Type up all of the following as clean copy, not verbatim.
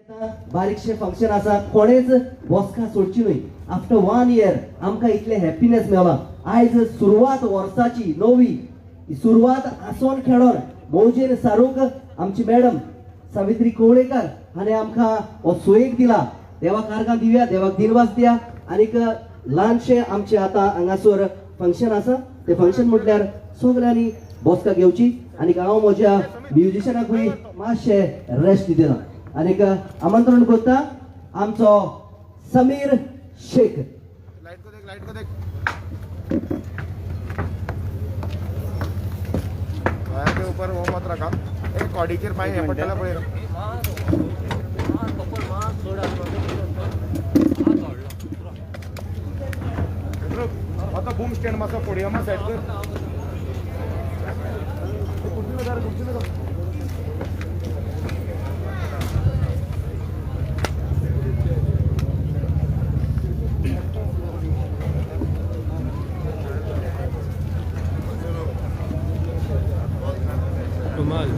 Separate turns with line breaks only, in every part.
बारीकशे function आसा कोणेच बसका सोडची न्हय. आफ्टर 1 year आमकां इतले हॅपीनेस मेळ्ळा. आयज सुरवात वर्साची नवी ही सुरवात आसोन खेळोन मौजेन सारूंक आमची मॅडम सावित्री कवळेकर हाणें आमकां हो सुयेग दिला. देवाक कारगां दिवया, देवाक दिनवास दिया. आनीक ल्हानशें आमचें आतां हांगासर फंक्शन आसा. तें फंक्शन म्हटल्यार सगल्यांनी बसका घेवची. आनीक हांव म्हज्या म्युजिशनाकूय मातशें रेस्ट दिला. आनीक आमंत्रण करता आमचो समीर शेख.
लाइट को देख वायर के ऊपर वो मत रखा. एक कॉडी के पाई है पट्टाला पड़े आता बूम स्टैंड मासा पड़िया मा साइड कर कुर्सी लगा
रुमाल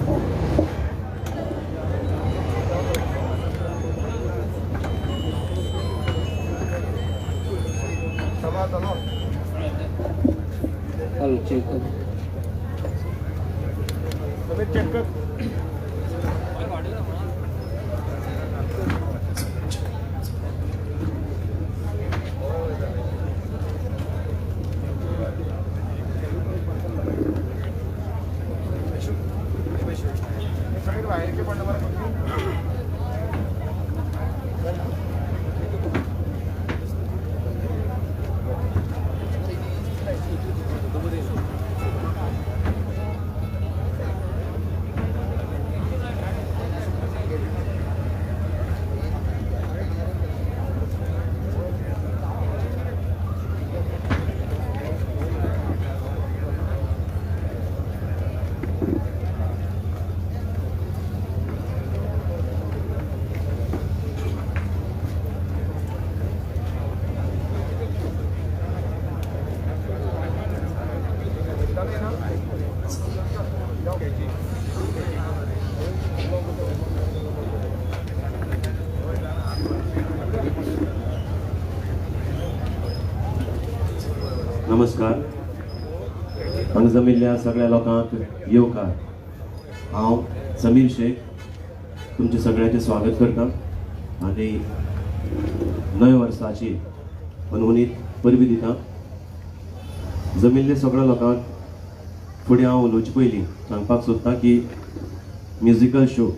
चेक कर.
चेक कर. बाहेर के पण
नमस्कार. हांगा जमिल्ल्या सगळ्या लोकांक येवकार. हांव समीर शेख तुमचे सगळ्यांचे स्वागत करता आनी नव्या वर्साची मनवणीत परबीं दिता. जमिल्ल्या सगळ्या लोकांक फुडें हांव उलोवचे पयलीं सांगपाक सोदतां की म्युजिकल शो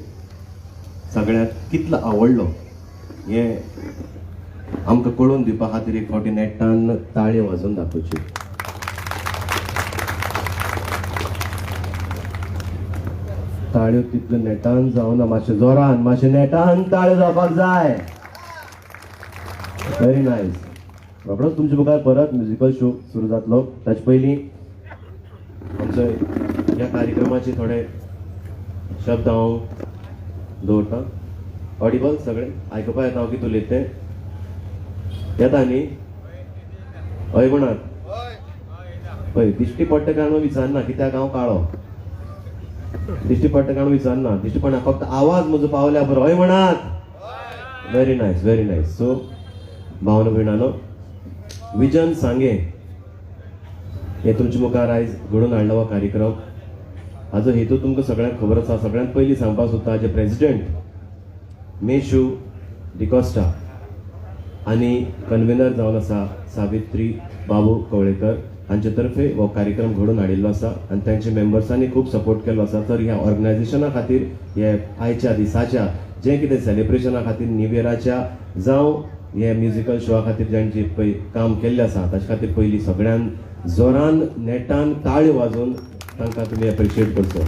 सगळ्यांक कितलो आवडलो हें आमकां कळून दिवपा खातीर एक फावटी नेटान ताळयो वाजोवन दाखोवची. ताळयो तितल्यो नेटान जावना, मातशें जोरान मातशें नेटान ताळयो जावपाक जाय. Very nice. रोखडोच तुमचे मुखार परत म्युजिकल शो सुरू जातलो. ताचे पयलीं आमचे ह्या कार्यक्रमाचे थोडे शब्द हांव दवरतां. ऑडिबल सगळे आयकुपा येता हांव कितें उलयता तें येता न्ही? हय म्हणात. पळय दिश्टी पडटा काय हांव विचारना कित्याक हांव काळो. दिश्टी पडटा काय हांव विचारना. दिश्टी पडना फक्त आवाज म्हजो पावल्या बरो. हय म्हणात. Very nice very nice. So Bhavna भयणानो, विजन सांगे हे तुमचे मुखार आयज घडोवन हाडलो हो कार्यक्रम. हाजो हेतू तुमकां सगळ्यांक खबर आसा. सगळ्यांत पयलीं सांगपाक सोदता हाजे प्रेसिडेंट मेशू डिकोस्टा आनी कन्व्हेनर जावन आसा सावित्री बाबू कवळेकर हांचे तर्फे हो कार्यक्रम घडोवन हाडिल्लो आसा आनी तांच्या मेंबर्सांनी खूब सपोर्ट केल्लो आसा. तर ह्या ऑर्गनायझेशना खातीर हे आयच्या दिसाच्या जें कितें सेलिब्रेशना खातीर न्यू इयराच्या जावं हे म्युजिकल शोआ खातीर जेंची पळय काम केल्लें आसा ताचे खातीर पयलीं सगळ्यान जोरान नेटान ताळयो वाजोवन तांकां तुमी एप्रिशिएट करचो.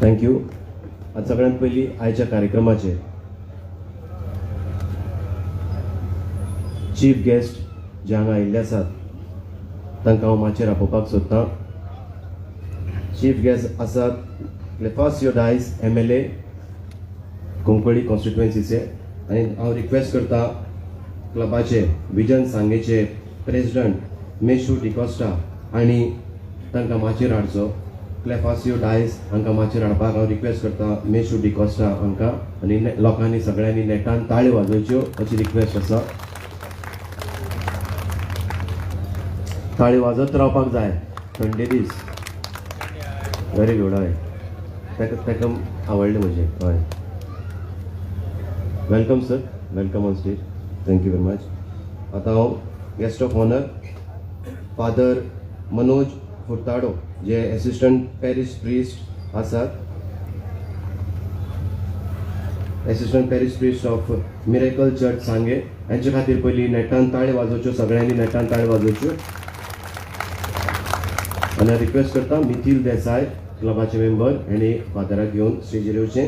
थँक्यू. आज सगळ्यांत पयलीं आयच्या कार्यक्रमाचे चीफ गेस्ट जे हांगा आयिल्ले आसात तांकां हांव माचयेर आपोवपाक सोदतां. चीफ गेस्ट आसात क्लेफास योडायस MLA कुंकळी कॉन्स्टिट्युएन्सीचे. आनी हांव रिक्वेस्ट करता क्लबाचे विजन सांगेचे प्रेसिडेंट मेशू डिकोस्टा आनी तांकां माचयेर हाडचो. क्लेफासियो डायस हांकां माचयेर हाडपाक हांव रिक्वेस्ट करता मेशू डिकॉस्टा हांकां आनी लोकांनी सगळ्यांनी नेटान ताळयो वाजोवच्यो अशी रिक्वेस्ट आसा. ताळयो वाजत रावपाक जाय थंडे दीस. Very good. हय ताका आवडलें म्हणजे. हय welcome sir. Welcome on stage. Thank you very much. आतां हांव guest of honour father Manoj Furtado जे एसिस्टंट पॅरिश प्रिस्ट आसात. Assistant parish priest of miracle church सांगे हांचे खातीर पयलीं नेटान ताळे वाजोवच्यो. सगळ्यांनी नेटान ताळे वाजोवच्यो. आनी रिक्वेस्ट करता मिथिल देसाय क्लबाचे मेंबर हेणी फादराक घेवन स्टेजीर येवचें.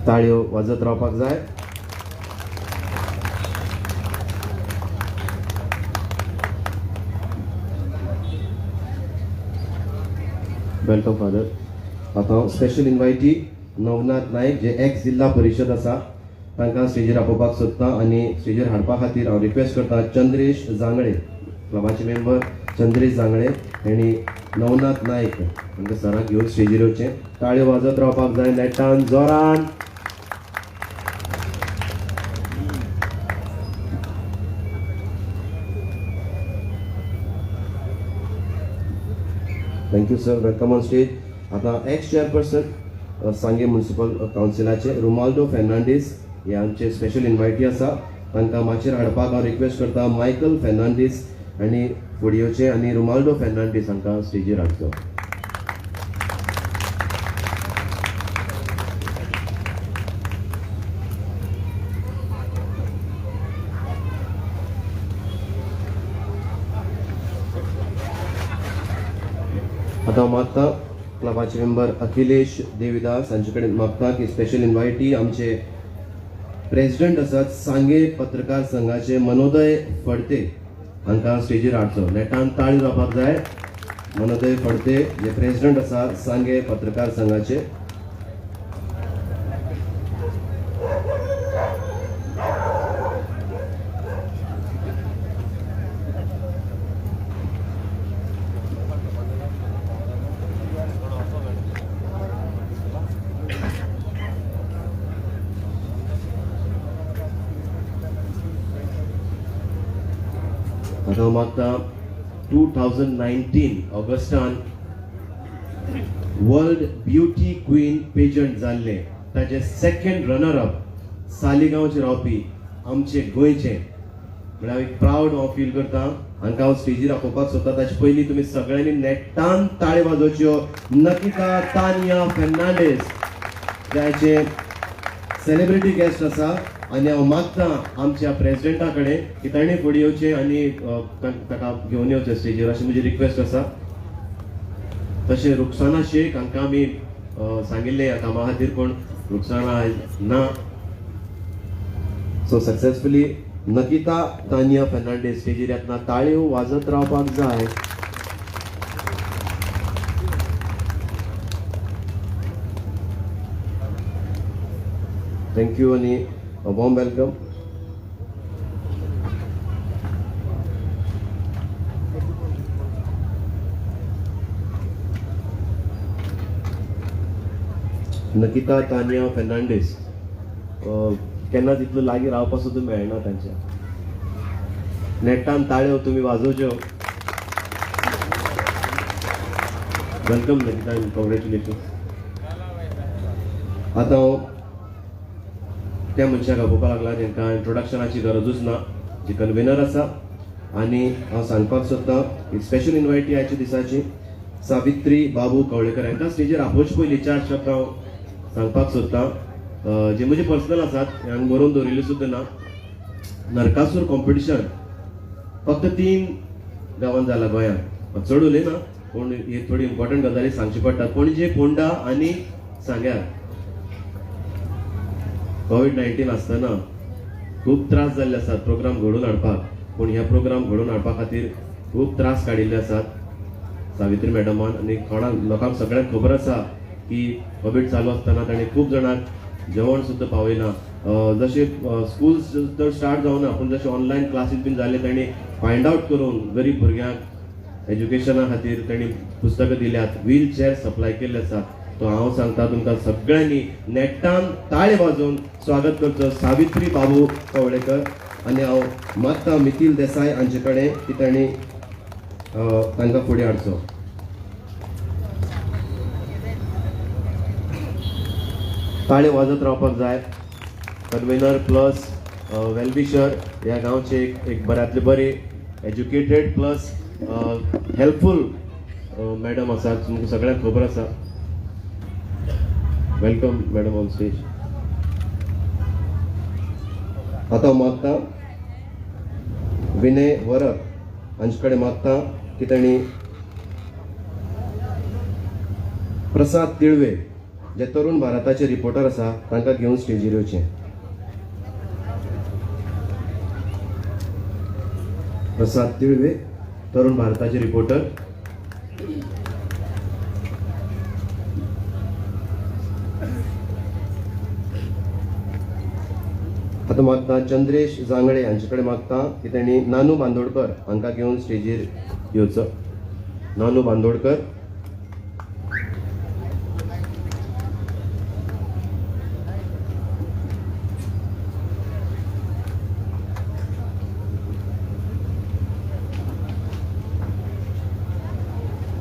ताळयो वाजत रावपाक जाय. Welcome father. आतां हांव स्पेशल इन्वायटी नवनाथ नायक जे एक्स जिल्हा परिशद आसा तांकां स्टेजीर आपोवपाक सोदता आनी स्टेजीर हाडपा खातीर हांव रिक्वेस्ट करता चंद्रेश जांगळे क्लबाचे मेंबर चंद्रेश जांगळे हेणी नवनाथ नायक हांकां सराक घेवन स्टेजीर येवचें. ताळयो वाजत रावपाक जाय नेटान जोरान. Thank you sir. Welcome on stage. आतां एक्स चेअरपर्सन सांगे म्युनिसिपल कावन्सिलाचे रोमाल्डो फेर्नांडीस हे आमचे स्पेशल इन्वायटी आसा. तांकां माचयेर हाडपाक हांव रिक्वेस्ट करता मायकल फेर्नांडीस आनी फुडें येवचें आनी रोमाल्डो फेर्नांडीस हांकां स्टेजीर हाडचो. आतां हांव मागता क्लबाचे मेंबर अखिलेश देविदास हांचे कडेन मागता की स्पेशल इन्वायटी आमचे प्रेसिडेंट आसात सांगे पत्रकार संघाचे मनोदय फडते हांकां स्टेजीर हाडचो. नेटान ताळी जावपाक जाय. मनोदय फडते जे प्रेसिडेंट आसा सांगे पत्रकार संघाचे. आतां हांव मागता 2019 Augustan world beauty queen pageant जाल्ले ताचे सेकंड रनर अप सालिगांवचे रावपी आमचे गोंयचे म्हळ्यार एक प्रावड हांव फील करता. हांकां हांव स्टेजीर आपोवपाक सोदता. ताचे पयलीं तुमी सगळ्यांनी नेटान ताळे वाजोवच्यो. नकिता तानिया फेर्नांडीस जायचे सेलिब्रिटी गेस्ट आसा आनी हांव मागता आमच्या प्रेसिडेंटा कडेन की ताणें फुडें येवचें आनी ताका घेवन येवचें स्टेजीर अशी म्हजी रिक्वेस्ट आसा. तशें रुक्साना शेख हांकां आमी सांगिल्लें ह्या कामा खातीर पूण रुक्साना आयज ना. सो सक्सेसफुली नकिता तानिया फेर्नांडीस स्टेजीर येतना ताळयो वाजत रावपाक जाय. थँक्यू आनी वॉर्म वेलकम. नकिता तानिया फेर्नांडीस केन्ना तितलो लागीं रावपा सुद्दां मेळना तांच्या. नेटान ताळयो तुमी वाजोवच्यो. वेलकम नकिता. कॉंग्रेच्युलेशन. आतां हांव त्या मनशाक आपोवपाक लागला जेंकां इंट्रोडक्शनाची गरजूच ना, जी कन्वेनर आसा. आनी हांव सांगपाक सोदतां ही स्पेशल इन्वायटी आयच्या दिसाची सावित्री बाबू कवळेकर हांकां स्टेजीर आपोवचे पयलीं 4 शब्द हांव सांगपाक सोदतां जे म्हजे पर्सनल आसात. हांगा बरोवन दवरिल्ले सुद्दां ना. नरकासूर कॉम्पिटिशन फक्त 3 गांवांत जाला गोंयांत. चड उलयना पूण ही थोडी इम्पॉर्टंट गजाली सांगची पडटात. पणजे, फोंडा आनी सांग्यार कोविड-19 आसतना खूब त्रास जाल्ले आसात प्रोग्राम घडोवन हाडपाक. पूण हे प्रोग्राम घडोवन हाडपा खातीर खूब त्रास काडिल्ले आसात सावित्री मॅडमान. आनी कोणाक लोकांक सगळ्यांक खबर आसा की कोविड चालू आसतना ताणें खूब जाणांक जेवण सुद्दां पावयलां जसे स्कूल्स तर स्टार्ट जावना पूण जशे ऑनलायन क्लासीस बीन जाले तांणी फायंड आउट करून गरीब भुरग्यांक एज्युकेशना खातीर तांणी पुस्तकां दिल्यात व्हील चॅर सप्लाय केल्ले आसा. तो हांव सांगता तुमकां सगळ्यांनी नेटान ताळे वाजोवन स्वागत करचो सावित्री बाबू कवळेकर. आनी हांव मागता मिथिल देसाय हांचे कडेन की तांणी तांकां फुडें हाडचो. ताळे वाजत रावपाक जाय. कन्व्हेनर प्लस वेलविशर ह्या गांवचे एक बऱ्यांतले बरे एज्युकेटेड प्लस हेल्पफूल मॅडम आसा, तुमकां सगळ्यांक खबर आसा. Welcome madam on stage. आतां हांव मागता विनय वरक हांचे कडेन मागता की तांणी प्रसाद तिळवे जे तरुण भारताचे रिपोर्टर आसा तांकां घेवन स्टेजीर येवचें. प्रसाद तिळवे तरुण भारताचे रिपोर्टर. आतां मागता चंद्रेश जांगडे हांचे कडेन मागता की तांणी नानू बांदोडकर हांकां घेवन स्टेजीर येवचो. नानू बांदोडकर.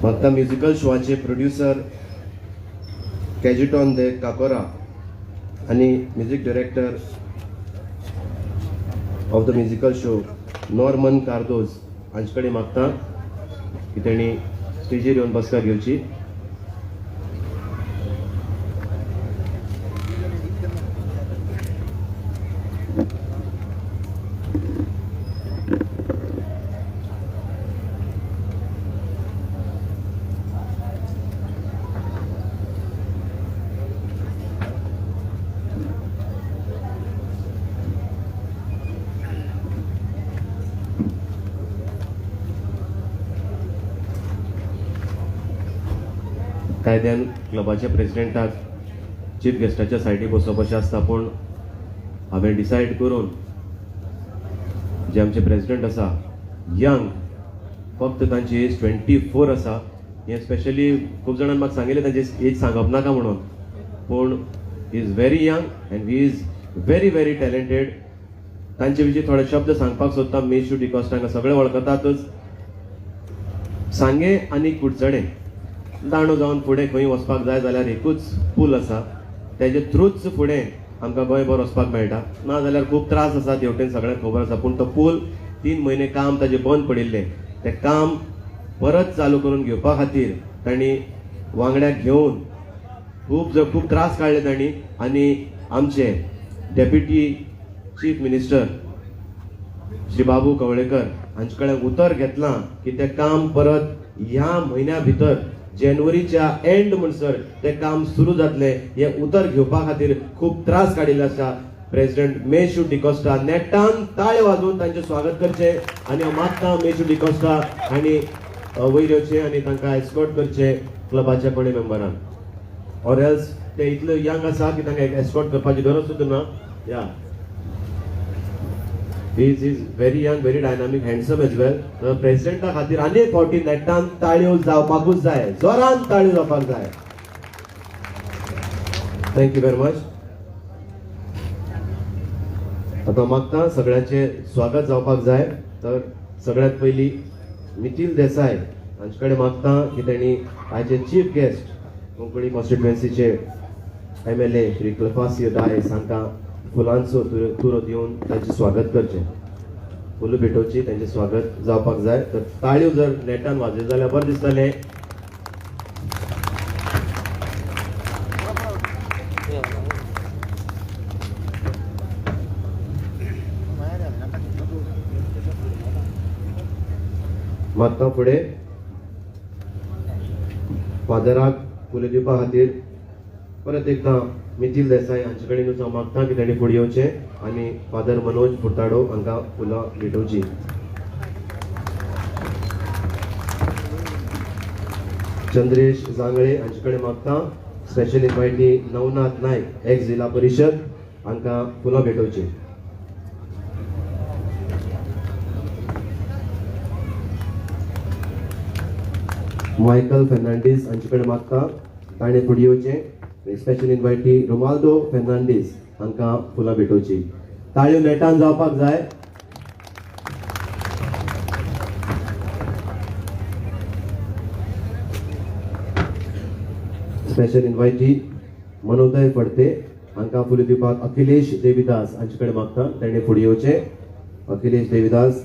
मागता म्युजिकल शोचे प्रोड्युसर कॅजिटॉन दे काकोरा आनी music director of the musical show Norman Cardoz हांचे कडेन मागता की तांणी स्टेजीर येवन बसका घेवची. कायद्यान क्लबाच्या प्रेसिडेंटाक चीफ गेस्टाच्या सायडीक बसोवपाचें आसता, पूण हांवें डिसायड करून जे आमचे प्रेसिडेंट आसा यंग, फक्त तांची एज 24 आसा. हें स्पेशली खूब जाणांनी म्हाका सांगिल्लें तांची एज सांगप नाका म्हणून, पूण he is very young and he is very very talented. तांचे विशीं थोडे शब्द सांगपाक सोदता. मेशू डिकॉस्टा हांकां सगळे वळखतातच. सांगे आनी कुडचडे दांडो जावन फुडें खंय वचपाक जाय जाल्यार एकूच पूल आसा, तेजे थ्रूच फुडें आमकां गोंयभर वचपाक मेळटा. ना जाल्यार खूब त्रास आसा हेवटेन सगळ्यांक खबर आसा. पूण तो पूल 3 म्हयने काम ताजें बंद पडिल्लें. तें काम परत चालू करून घेवपा खातीर तांणी वांगड्याक घेवन खूब त्रास काडले तांणी. आनी आमचे डेप्युटी चीफ मिनिस्टर श्री बाबू कवळेकर हांचे कडेन उतर घेतलां की तें काम परत ह्या म्हयन्या भितर जानेवारीच्या एंड म्हणसर तें काम सुरू जातलें. हें उतर घेवपा खातीर खूब त्रास काडिल्ले आसा. प्रेसिडेंट मेशू डिकॉस्टा नेटान ताळे वाजोवन तांचें स्वागत करचें. आनी हांव मागता मेशू डिकॉस्टा हांणी वयर येवचें आनी तांकां एस्कॉर्ट करचें क्लबाच्या कोणे मेंबरान. ऑर एल्स ते इतले यंग आसा की तांकां एस्कॉर्ट करपाची गरज सुद्दां ना. या he is very young, very dynamic, handsome as well. प्रेसिडेंटा खातीर आनी एक फावटी नेटान ताळयो जावपाकूच जाय, जोरान ताळयो जावपाक जाय. Thank you very much. आतां मागता सगळ्यांचे स्वागत जावपाक जाय, तर सगळ्यांत पयलीं मिथिल देसाय हांचे कडेन मागता की तांणी आयचे चीफ गेस्ट कोंकणी कॉन्स्टिट्युएन्सीचे MLA श्री क्लफासियो डायस हांकां फुलांचो तुरो दिवन तांचें स्वागत करचें. फुलां भेटोवची, तांचें स्वागत जावपाक जाय. तर ताळयो जर नेटान वाजय जाल्यार बरें दिसतलें. मागता फुडें फादराक फुलां दिवपा खातीर परत एकदां मिथिल देसाय हांचे कडेन हांव मागता की तांणी फुडें येवचें आनी फादर मनोज फुर्ताडो हांकां फुलां भेटोवची. चंद्रेश जांगळे हांचे कडेन मागता स्पेशल इन्वायटी नवनाथ नायक एक्स जिल्हा परिशद हांकां फुलां भेटोवची. मायकल फेर्नांडीस हांचे कडेन मागता ताणें फुडें येवचें. स्पेशल इन्वायटी रोमाल्डो फेर्नांडीस हांकां फुलां भेटोवची. ताळयो नेटान जावपाक जाय. स्पेशल इन्वायटी मनोदय फडते हांकां फुलां दिवपाक अखिलेश देविदास हांचे कडेन मागता ताणें फुडें येवचें. अखिलेश देविदास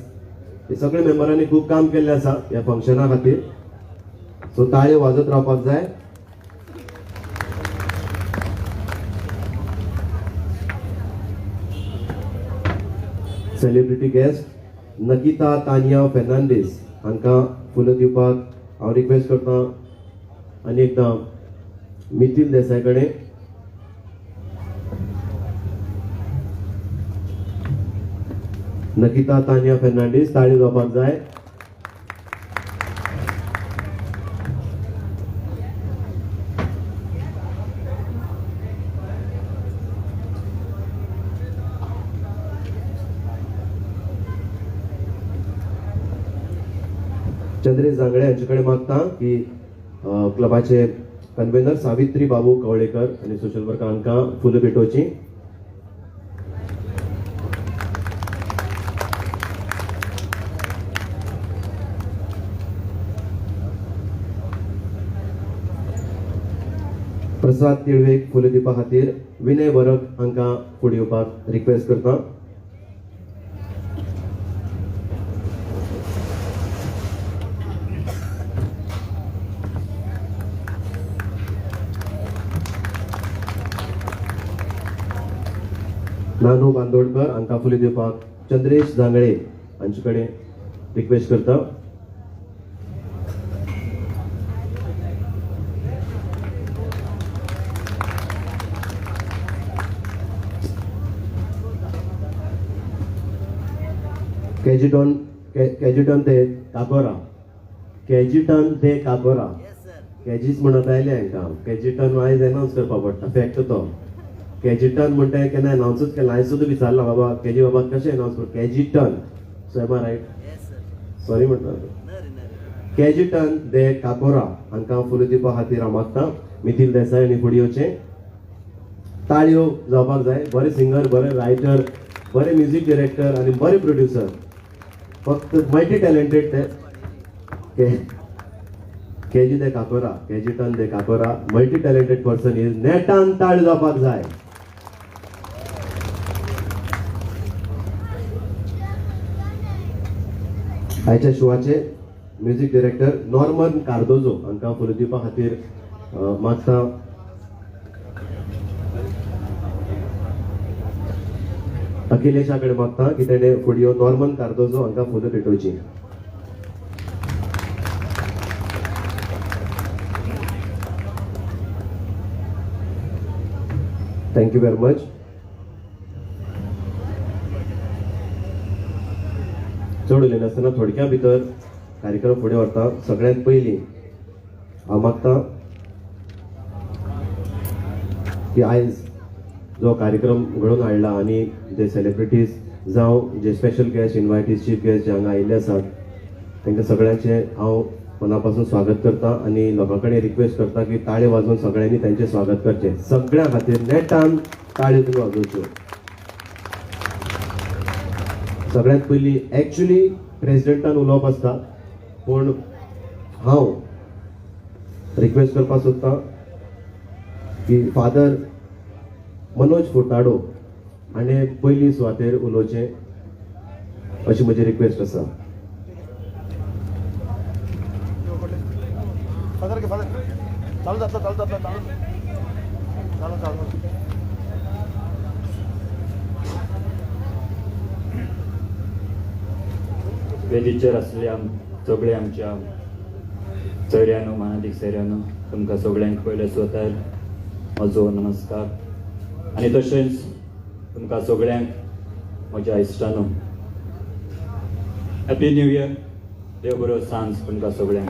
हे सगळे मेंबरांनी खूब काम केल्लें आसा ह्या फंक्शना खातीर, सो ताळयो वाजत रावपाक जाय. सेलिब्रिटी गेस्ट नकिता तानिया फेर्नांडीस हांकां फुलां दिवपाक हांव रिक्वेस्ट करता आनी एकदां मिथिल देसाय कडेन. नकिता तानिया फेर्नांडीस ताळयो जावपाक जाय. चंद्रेश जांगडे हांचे कडेन मागता की क्लबाचे कन्व्हेनर सावित्री बाबू कवळेकर आनी सोशल वर्कर हांकां फुलां भेटोवची. प्रसाद तिळवेक फुलां दिवपा खातीर विनय वरक हांकां फुडें येवपाक रिक्वेस्ट करता. नानू बांदोडकर हांकां फुलां दिवपाक चंद्रेश जांगडे हांचे कडेन रिक्वेस्ट करता. केजिटन ते काकोरा, केजिटन ते काकोरा, केजीस म्हणत आयले हांकां. केजिटन आयज एनावन्स करपा पडटा फॅक्ट तो. केजिटन म्हणटा केन्ना एनावन्सूच केला. हांवें सुद्दां विचारला बाबा केजी बाबा कशें एनावन्स करता. केजिटन, so am I right? Sorry म्हणटा. केजिटन दे काकोरा हांकां फुलां दिवपा खातीर हांव मागता. मिथिल देसाय आनी फुडें येवचें. ताळयो जावपाक जाय. बरे सिंगर, बरे रायटर, बरे म्युझिक डिरेक्टर आनी बरे प्रोड्युसर, फक्त मल्टी टॅलेंटेड ते. केजी दे काकोरा, केजिटन दे काकोरा, मल्टी टॅलेंटेड पर्सन इज. नेटान ताळयो जावपाक जाय. आयच्या शोवाचे म्युझिक डिरेक्टर नॉर्मन कार्दोजो हांकां फुलां दिवपा खातीर मागता. अखिलेशा कडेन मागता की तेणें फुडें येवन नॉर्मन कार्दोजो हांकां फुलां भेटोवची. Thank you very much. चड उलयनासतना थोडक्या भितर कार्यक्रम फुडें व्हरता. सगळ्यांत पयलीं हांव मागता की आयज जो कार्यक्रम घडोवन हाडला आनी जे सेलिब्रिटीज जावं जे special guest, invitees, chief guest जे हांगा आयिल्ले आसात तांकां सगळ्यांचें हांव मना पासून स्वागत करता आनी लोकां कडेन रिक्वेस्ट करता की ताळे वाजोवन सगळ्यांनी तांचें स्वागत करचें. सगळ्यां खातीर नेटान ताळयो तुमी वाजोवच्यो. सगळ्यांत पयलीं एक्चुली प्रेसिडेंटान उलोवप आसता, पूण हांव रिक्वेस्ट करपाक सोदतां की फादर मनोज फुर्ताडो हाणें पयली सुवातेर उलोवचें अशी म्हजी रिक्वेस्ट आसा.
वेदीचेर आसल्या सगळे आमच्या चर्यांनो, मानादीक सैर्यांनो, तुमकां सगळ्यांक पयले सुवातेर म्हजो नमस्कार. आनी तशेंच तुमकां सगळ्यांक म्हज्या इश्टांनो हॅपी न्यू इयर. देव बरो सांज तुमकां सगळ्यांक.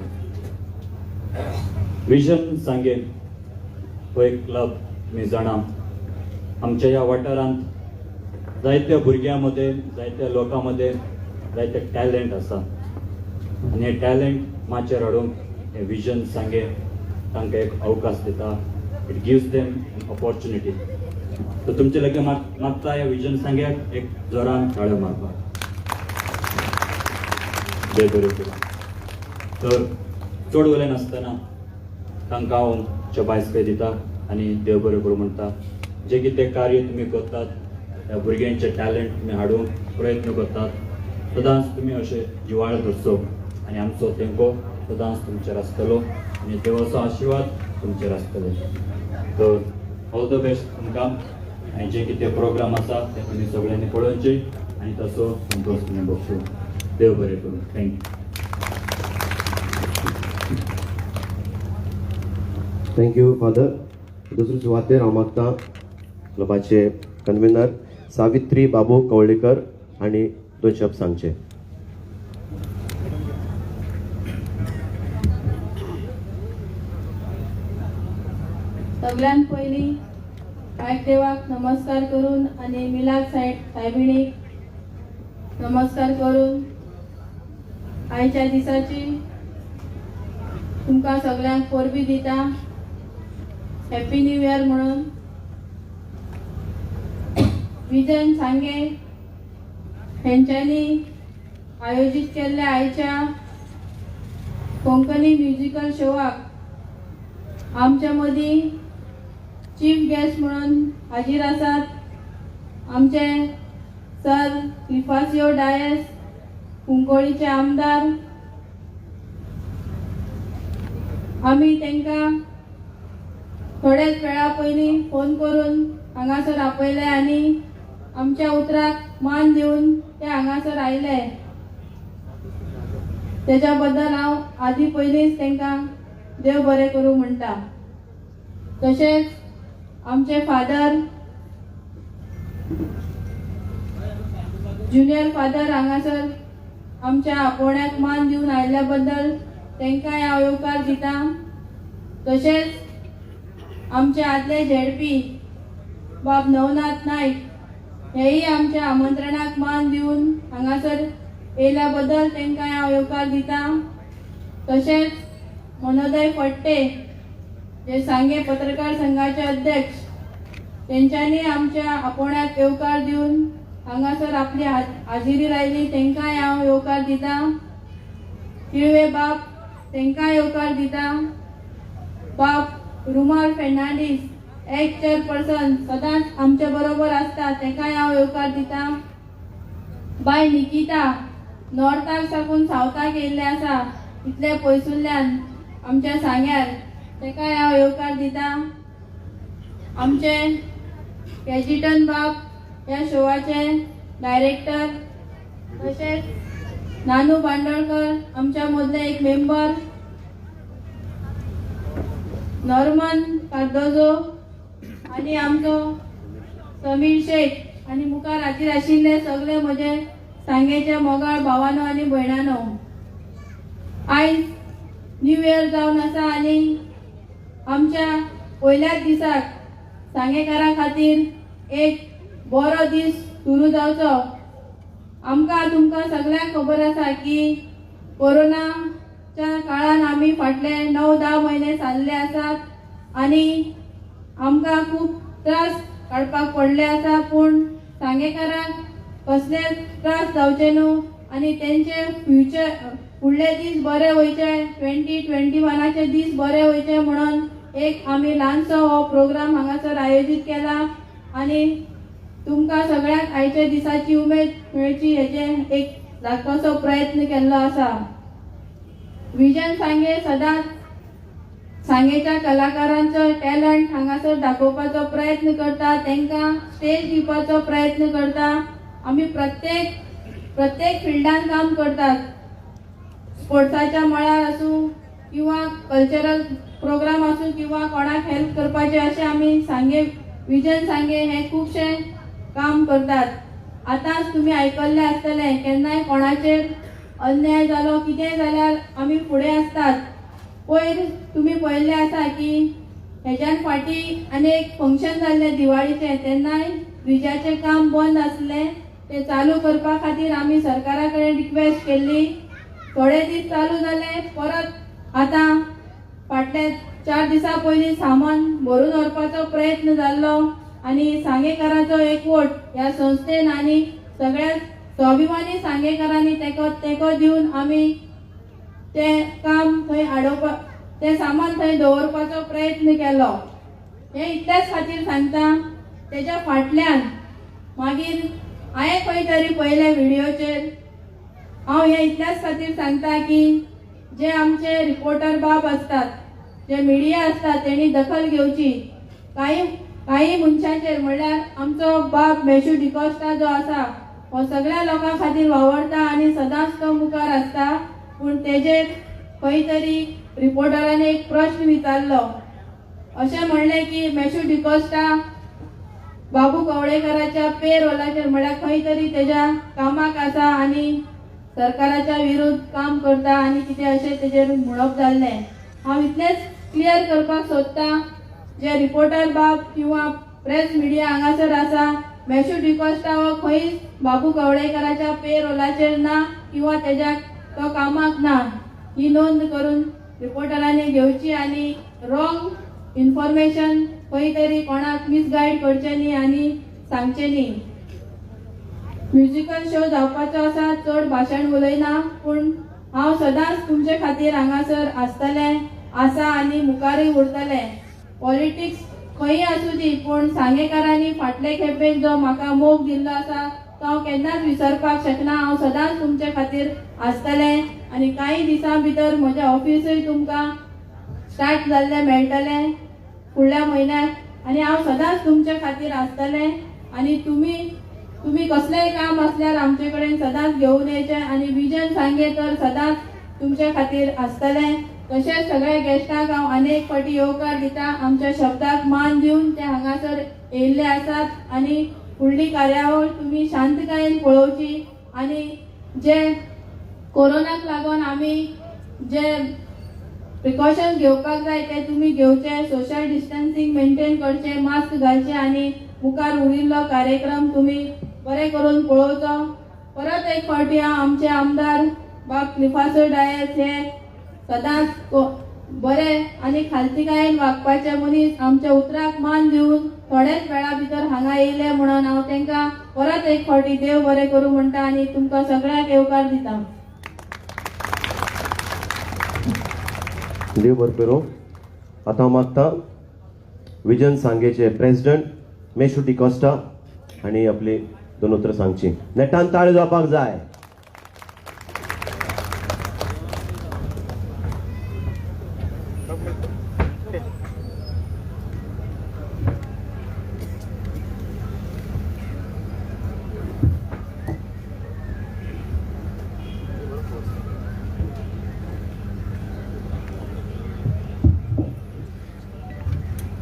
विजन सांगेन हो एक क्लब तुमी जाणा आमच्या ह्या वाठारांत जायत्या भुरग्यां जायत्या लोकांमध्ये जायते टॅलंट आसा आनी हे टॅलंट माचेर हाडूंक हे विजन सांगे तांकां एक अवकाश दिता. It gives them an opportunity. तर तुमचे लगे मागता ह्या विजन सांग्याक एक जोरान ताळ्यो मारपाक. देव बरें करूं. तर चड उलय नासतना तांकां हांव शबासकी दिता आनी देव बरें करूं म्हणटा. जे कितें कार्य तुमी करतात, ह्या भुरग्यांचे टॅलंट तुमी हाडूंक प्रयत्न करतात, सदांच तुमी अशें जिवाळ धरचो आनी आमचो तेंको सदांच तुमचेर आसतलो आनी देवाचो आशिर्वाद तुमचेर आसतलो. तर ऑल द बेस्ट तुमकां. आनी जे कितें प्रोग्राम आसा ते तुमी सगळ्यांनी पळोवचे आनी तसो संतोश तुमी भोगचो. देव बरें करूं. थँक्यू.
Thank you father. दुसरे सुवातेर हांव मागतां क्लबाचे कन्व्हेनर सावित्री बाबू कवळेकर आनी 2 शब्द सांगचे.
सगळ्यांत पयलीं कायक देवाक नमस्कार करून आनी मिलाक सायबिणीक नमस्कार करून आयच्या दिसाची तुमकां सगळ्यांक परबी दिता. हॅपी न्यू इयर म्हणून. विजन सांगे हेंच्यांनी आयोजीत केल्ल्या आयच्या कोंकणी म्युजिकल शोवाक आमच्या मदीं चीफ गेस्ट म्हणून हाजीर आसात आमचे सर इफासियो डायस, कुंकोळीचे आमदार. आमी तांकां थोड्याच वेळा पयलीं फोन करून हांगासर आपयले आनी आमच्या उतराक मान दिवन ते हांगासर आयले. तेच्या बद्दल हांव आदी पयलींच तांकां देव बरें करूं म्हणटा. तशेंच आमचे फादर ज्युनियर फादर हांगासर आमच्या आपोवण्याक मान दिवन आयिल्ल्या बद्दल तांकांय हांव येवकार दिता. तशेंच आमचे आदले झेडपी बाब नवनाथ नायक हेय आमच्या आमंत्रणाक मान दिवन हांगासर येयल्या बद्दल तांकांय हांव येवकार दिता. तशेंच मनोदय फडटे जे सांगे पत्रकार संघाचे अध्यक्ष तेंच्यांनी आमच्या आपोवण्याक येवकार दिवन हांगासर आपली हाजिरी लायली, तांकांय हांव येवकार दिता. तिळवे बाब तांकांय येवकार दिता. बाब रुमाल फेर्नांडीस एक्स चेअरपर्सन सदांच आमच्या बरोबर आसता, ताकाय हांव येवकार दिता. बाय निकिता नॉर्थाक साकून सावथाक येयल्ले आसा इतले पयसुल्ल्यान आमच्या सांग्यार, ताकाय हांव येवकार दिता. आमचे केजिटन बाब ह्या शोवाचे डायरेक्टर, तशेंच नानू बांदोडकर आमच्या मदले एक मेंबर, नॉर्मन कार्दोजो आनी आमचो समीर शेख आनी मुखार हाजीर आशिल्ले सगळे म्हजे सांगेचे मोगाळ भावानो आनी भयणानो. आयज न्यू इयर जावन आसा आनी आमच्या पयल्याच दिसाक सांगेकारां खातीर एक बरो दीस सुरू जावचो. आमकां तुमकां सगळ्यांक खबर आसा की कोरोनाच्या काळान आमी फाटले 9-10 म्हयने सारले आसात आनी आमकां खूब त्रास काडपाक पडले आसा, पूण सांगेकारांक कसले त्रास जावचे न्हू आनी तेंचे फ्युचर फुडले दीस बरे वयचे, 2021चे दीस बरे वयचे म्हणून एक आमी ल्हानसो हो प्रोग्राम हांगासर आयोजीत केला आनी तुमकां सगळ्यांक आयच्या दिसाची उमेद मेळची हेचे एक धाकटोसो प्रयत्न केल्लो आसा. विजन सांगे सदांच सांगेच्या कलाकारांचो टॅलंट हांगासर दाखोवपाचो प्रयत्न करता, तांकां स्टेज दिवपाचो प्रयत्न करता. आमी प्रत्येक फिल्डान काम करतात, स्पोर्ट्साच्या मळार आसूं किंवा कल्चरल प्रोग्राम आसूं किंवा कोणाक हेल्प करपाचें अशें आमी सांगे विजन सांगे हे खुबशे काम करतात. आतांच तुमी आयकल्लें आसतलें केन्नाय कोणाचेर अन्याय जालो कितेंय जाल्यार आमी फुडें आसतात. पयर तुमी पळयल्लें आसा की हेच्यान फाटी अनेक फंक्शन जाल्ले दिवाळीचे, तेन्नाय ब्रिजाचें काम बंद आसले, ते चालू करपा खातीर आमी सरकारा कडेन रिक्वेस्ट केल्ली. थोडे दीस चालू जाले, परत आतां फाटले 4 दिसां पयलीं सामान भरून व्हरपाचो प्रयत्न जाल्लो आनी सांगेकारांचो एकवट ह्या संस्थेन आनी सगळ्या स्वाभिमानी सांगेकारांनी तेको दिवन आमी ते काम थंय हाडोवपाक, ते सामान थंय दवरपाचो प्रयत्न केलो. हे इतलेच खातीर सांगता. तेच्या फाटल्यान मागीर हांवें खंय तरी पयले व्हिडिओचेर, हांव हे इतल्याच खातीर सांगता की जे आमचे रिपोर्टर बाब असतात, जे मिडिया असतात, तेणी दखल घेवची. काही मनशांचेर म्हणल्यार आमचो बाब मेशू डिकोस्टा जो आसा, हो सगळ्या लोकां खातीर वावरता आनी सदांच तो मुखार आसता. पूण तेजेर खंय तरी रिपोर्टरांनी एक प्रश्न विचारलो. अशें म्हणलें की मेशू डिकोस्टा बाबू कवळेकराच्या पेरोलाचेर म्हळ्यार खंय तरी तेज्या कामाक आसा आनी सरकाराच्या विरुद्ध काम करता आनी कितें अशें तेजेर म्हणप जाल्लें. हांव इतलेंच क्लियर करपाक सोदता, जे रिपोर्टर बाब किंवा प्रेस मिडिया हांगासर आसा, मेशू डिकोस्टा हो खंय बाबू कवळेकराच्या पेरोलाचेर ना किंवा तेज्या तो कामाक ना, ही नोंद करून रिपोर्टरांनी घेवची आनी रॉंग इन्फॉर्मेशन खंय तरी कोणाक मिसगायड करचें न्ही आनी सांगचें न्ही. म्युजिकल शो जावपाचो आसा, चड भाशण उलयना, पूण हांव सदांच तुमचे खातीर हांगासर आसतलें, आसा आनी मुखारय उरतलें. पॉलिटिक्स खंय आसूं दी, पूण सांगेकारांनी फाटले खेपेक जो म्हाका मोग दिल्लो आसा तो हांव केन्नाच विसरपाक शकना. हांव सदांच तुमचे खातीर आसतलें आनी काही दिसां भितर म्हजें ऑफिसूय तुमकां स्टार्ट जाल्लें मेळटलें फुडल्या म्हयन्याक आनी हांव सदांच तुमचे खातीर आसतलें. आनी तुम्ही कसलेंय काम असल्यार आमचे कडेन सदांच घेवन येचें आनी विजन सांगे तर सदांच तुमचे खातीर आसतलें. तशेंच सगळ्या गेस्टांक हांव अनेक फावटी येवकार दिता. आमच्या शब्दाक मान दिवन ते हांगासर येयल्ले आसात आनी फुडली कार्यावळ तुमी शांतकायेन पळोवची आनी जे कोरोनाक लागून आमी जे प्रिकॉशन घेवपाक जाय ते तुमी घेवचे. सोशल डिस्टन्सिंग मेंटेन करचे, मास्क घालचे आनी मुखार उरिल्लो कार्यक्रम तुमी बरें करून पळोवचो. परत एक फावटी हांव आमचे आमदार बाब क्लिफासो डायस हे सदांच बरे आनी खालतीकायेन वागपाचे मनीस, आमच्या उतराक मान दिवन थोड्याच वेळा भितर हांगा येयले म्हणून हांव तांकां परत एक फावटी देव बरें करूं म्हणटा आनी तुमकां सगळ्यांक येवकार दिता.
देव बरें करूं. आतां हांव मागता विजन सांगेचे प्रेसिडेंट मेशू डिकोस्टा हांणी आपली 2 उतरां सांगची. नेटान ताळयो जावपाक जाय.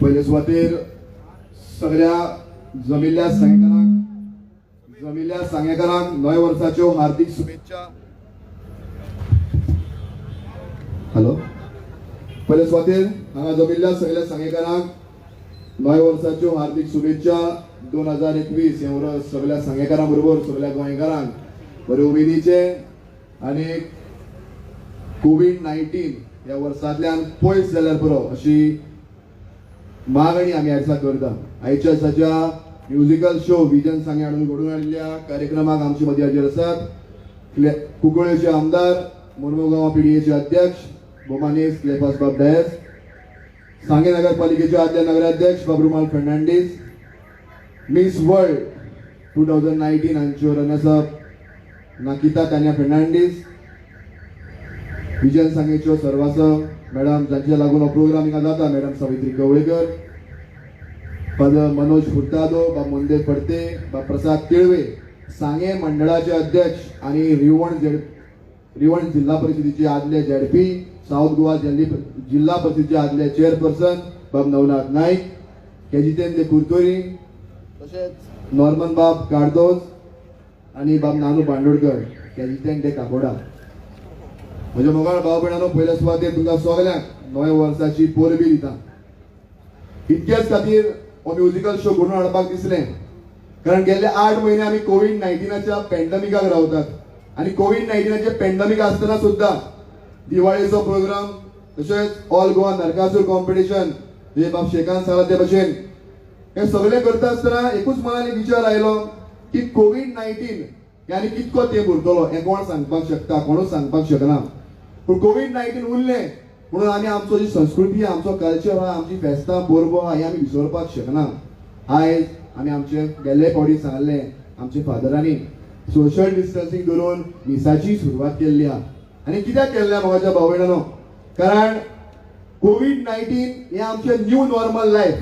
पहिले सुवातेर सगळ्या जमिल्ल्या सांगेकारांक नव्या वर्साच्यो हार्दिक शुभेच्छा. हॅलो. पहिले सुवातेर हांगा जमिल्ल्या सगळ्या सांगेकारांक नव्या वर्साच्यो हार्दिक शुभेच्छा. 2021 हे वर्स सगळ्या सांगेकारां बरोबर सगळ्या गोंयकारांक बरे उमेदीचे आनी कोविड-19 ह्या वर्सांतल्यान पयस जाल्यार पुरो अशी मागणी आमी ह्या दिसा करता. आयच्या दिसाच्या म्युजिकल शो विजन सांगे हाडून घडोवन हाडिल्ल्या कार्यक्रमाक आमचे मदीं हाजीर आसात कुंकळ्ळेचे आमदार, मुर्मुगांव पिडीएचे अध्यक्ष बोमानीस क्लेफास बाब डायस, सांगे नगरपालिकेचे आदले नगराध्यक्ष बाबरूमाल फर्नांडीस, मिस वर्ल्ड 2019 हांच्यो रनर्सअप नाकिता तान्या फर्नांडीस, विजन सांगेच्यो सर्वासव मॅडम जांचे लागून हो प्रोग्राम हिंगा जाता, मॅडम सावित्री कवळेकर, फादर मनोज फुर्तादो, बाब मंदेर फडते, बाब प्रसाद तिळवे, सांगे मंडळाचे अध्यक्ष आणि रिवण जिल्हा परिषदेचे आदले झेडपी, साऊथ गोवा जिल्हा परिषदेचे आदले चेअरपर्सन बाब नवनाथ नाईक, केजितेंद्र कुरतोरी, तसेच नॉर्मन बाब काडदोस आणि बाब नानू बांदोडकर केजितेंद्र काकोडा. म्हज्या मोगाळ भाव भयणांनो, पयल्या सुवातेर तुमकां सगळ्यांक नव्या वर्साची पोरबी दिता. इतकेच खातीर हो म्युझिकल शो घडोवन हाडपाक दिसलें कारण गेल्ले 8 महिने आमी कोविड-19च्या पॅन्डेमिकाक रावतात आणि कोविड-19चे पॅन्डेमिक आसतना सुद्धा दिवाळीचो प्रोग्राम तशेंच ऑल गोवा नरकासूर कॉम्पिटिशन जे बाब शेखान सांगला ते भशेन हे सगळे करता आसतना एकूच मनान एक विचार आयलो की कोविड-19 यानी कितको तेंप उरतलो हे कोण सांगपाक शकता, कोणूच सांगपाक शकना. पूण कोविड-19 उरलें म्हणून आमी आमचो जी संस्कृती आमचो कल्चर आहा, आमची फेस्तां परबो आहा हे आमी विसरपाक शकना. आयज आमी आमचे गेल्ले फावटी सांगलें आमच्या फादरांनी सोशल डिस्टन्सिंग धरून मिसाची सुरवात केल्ली आहा. आनी कित्याक केल्लें म्हाज्या भाव भयणांनो, कारण कोविड-19 हे आमचे न्यू नॉर्मल लायफ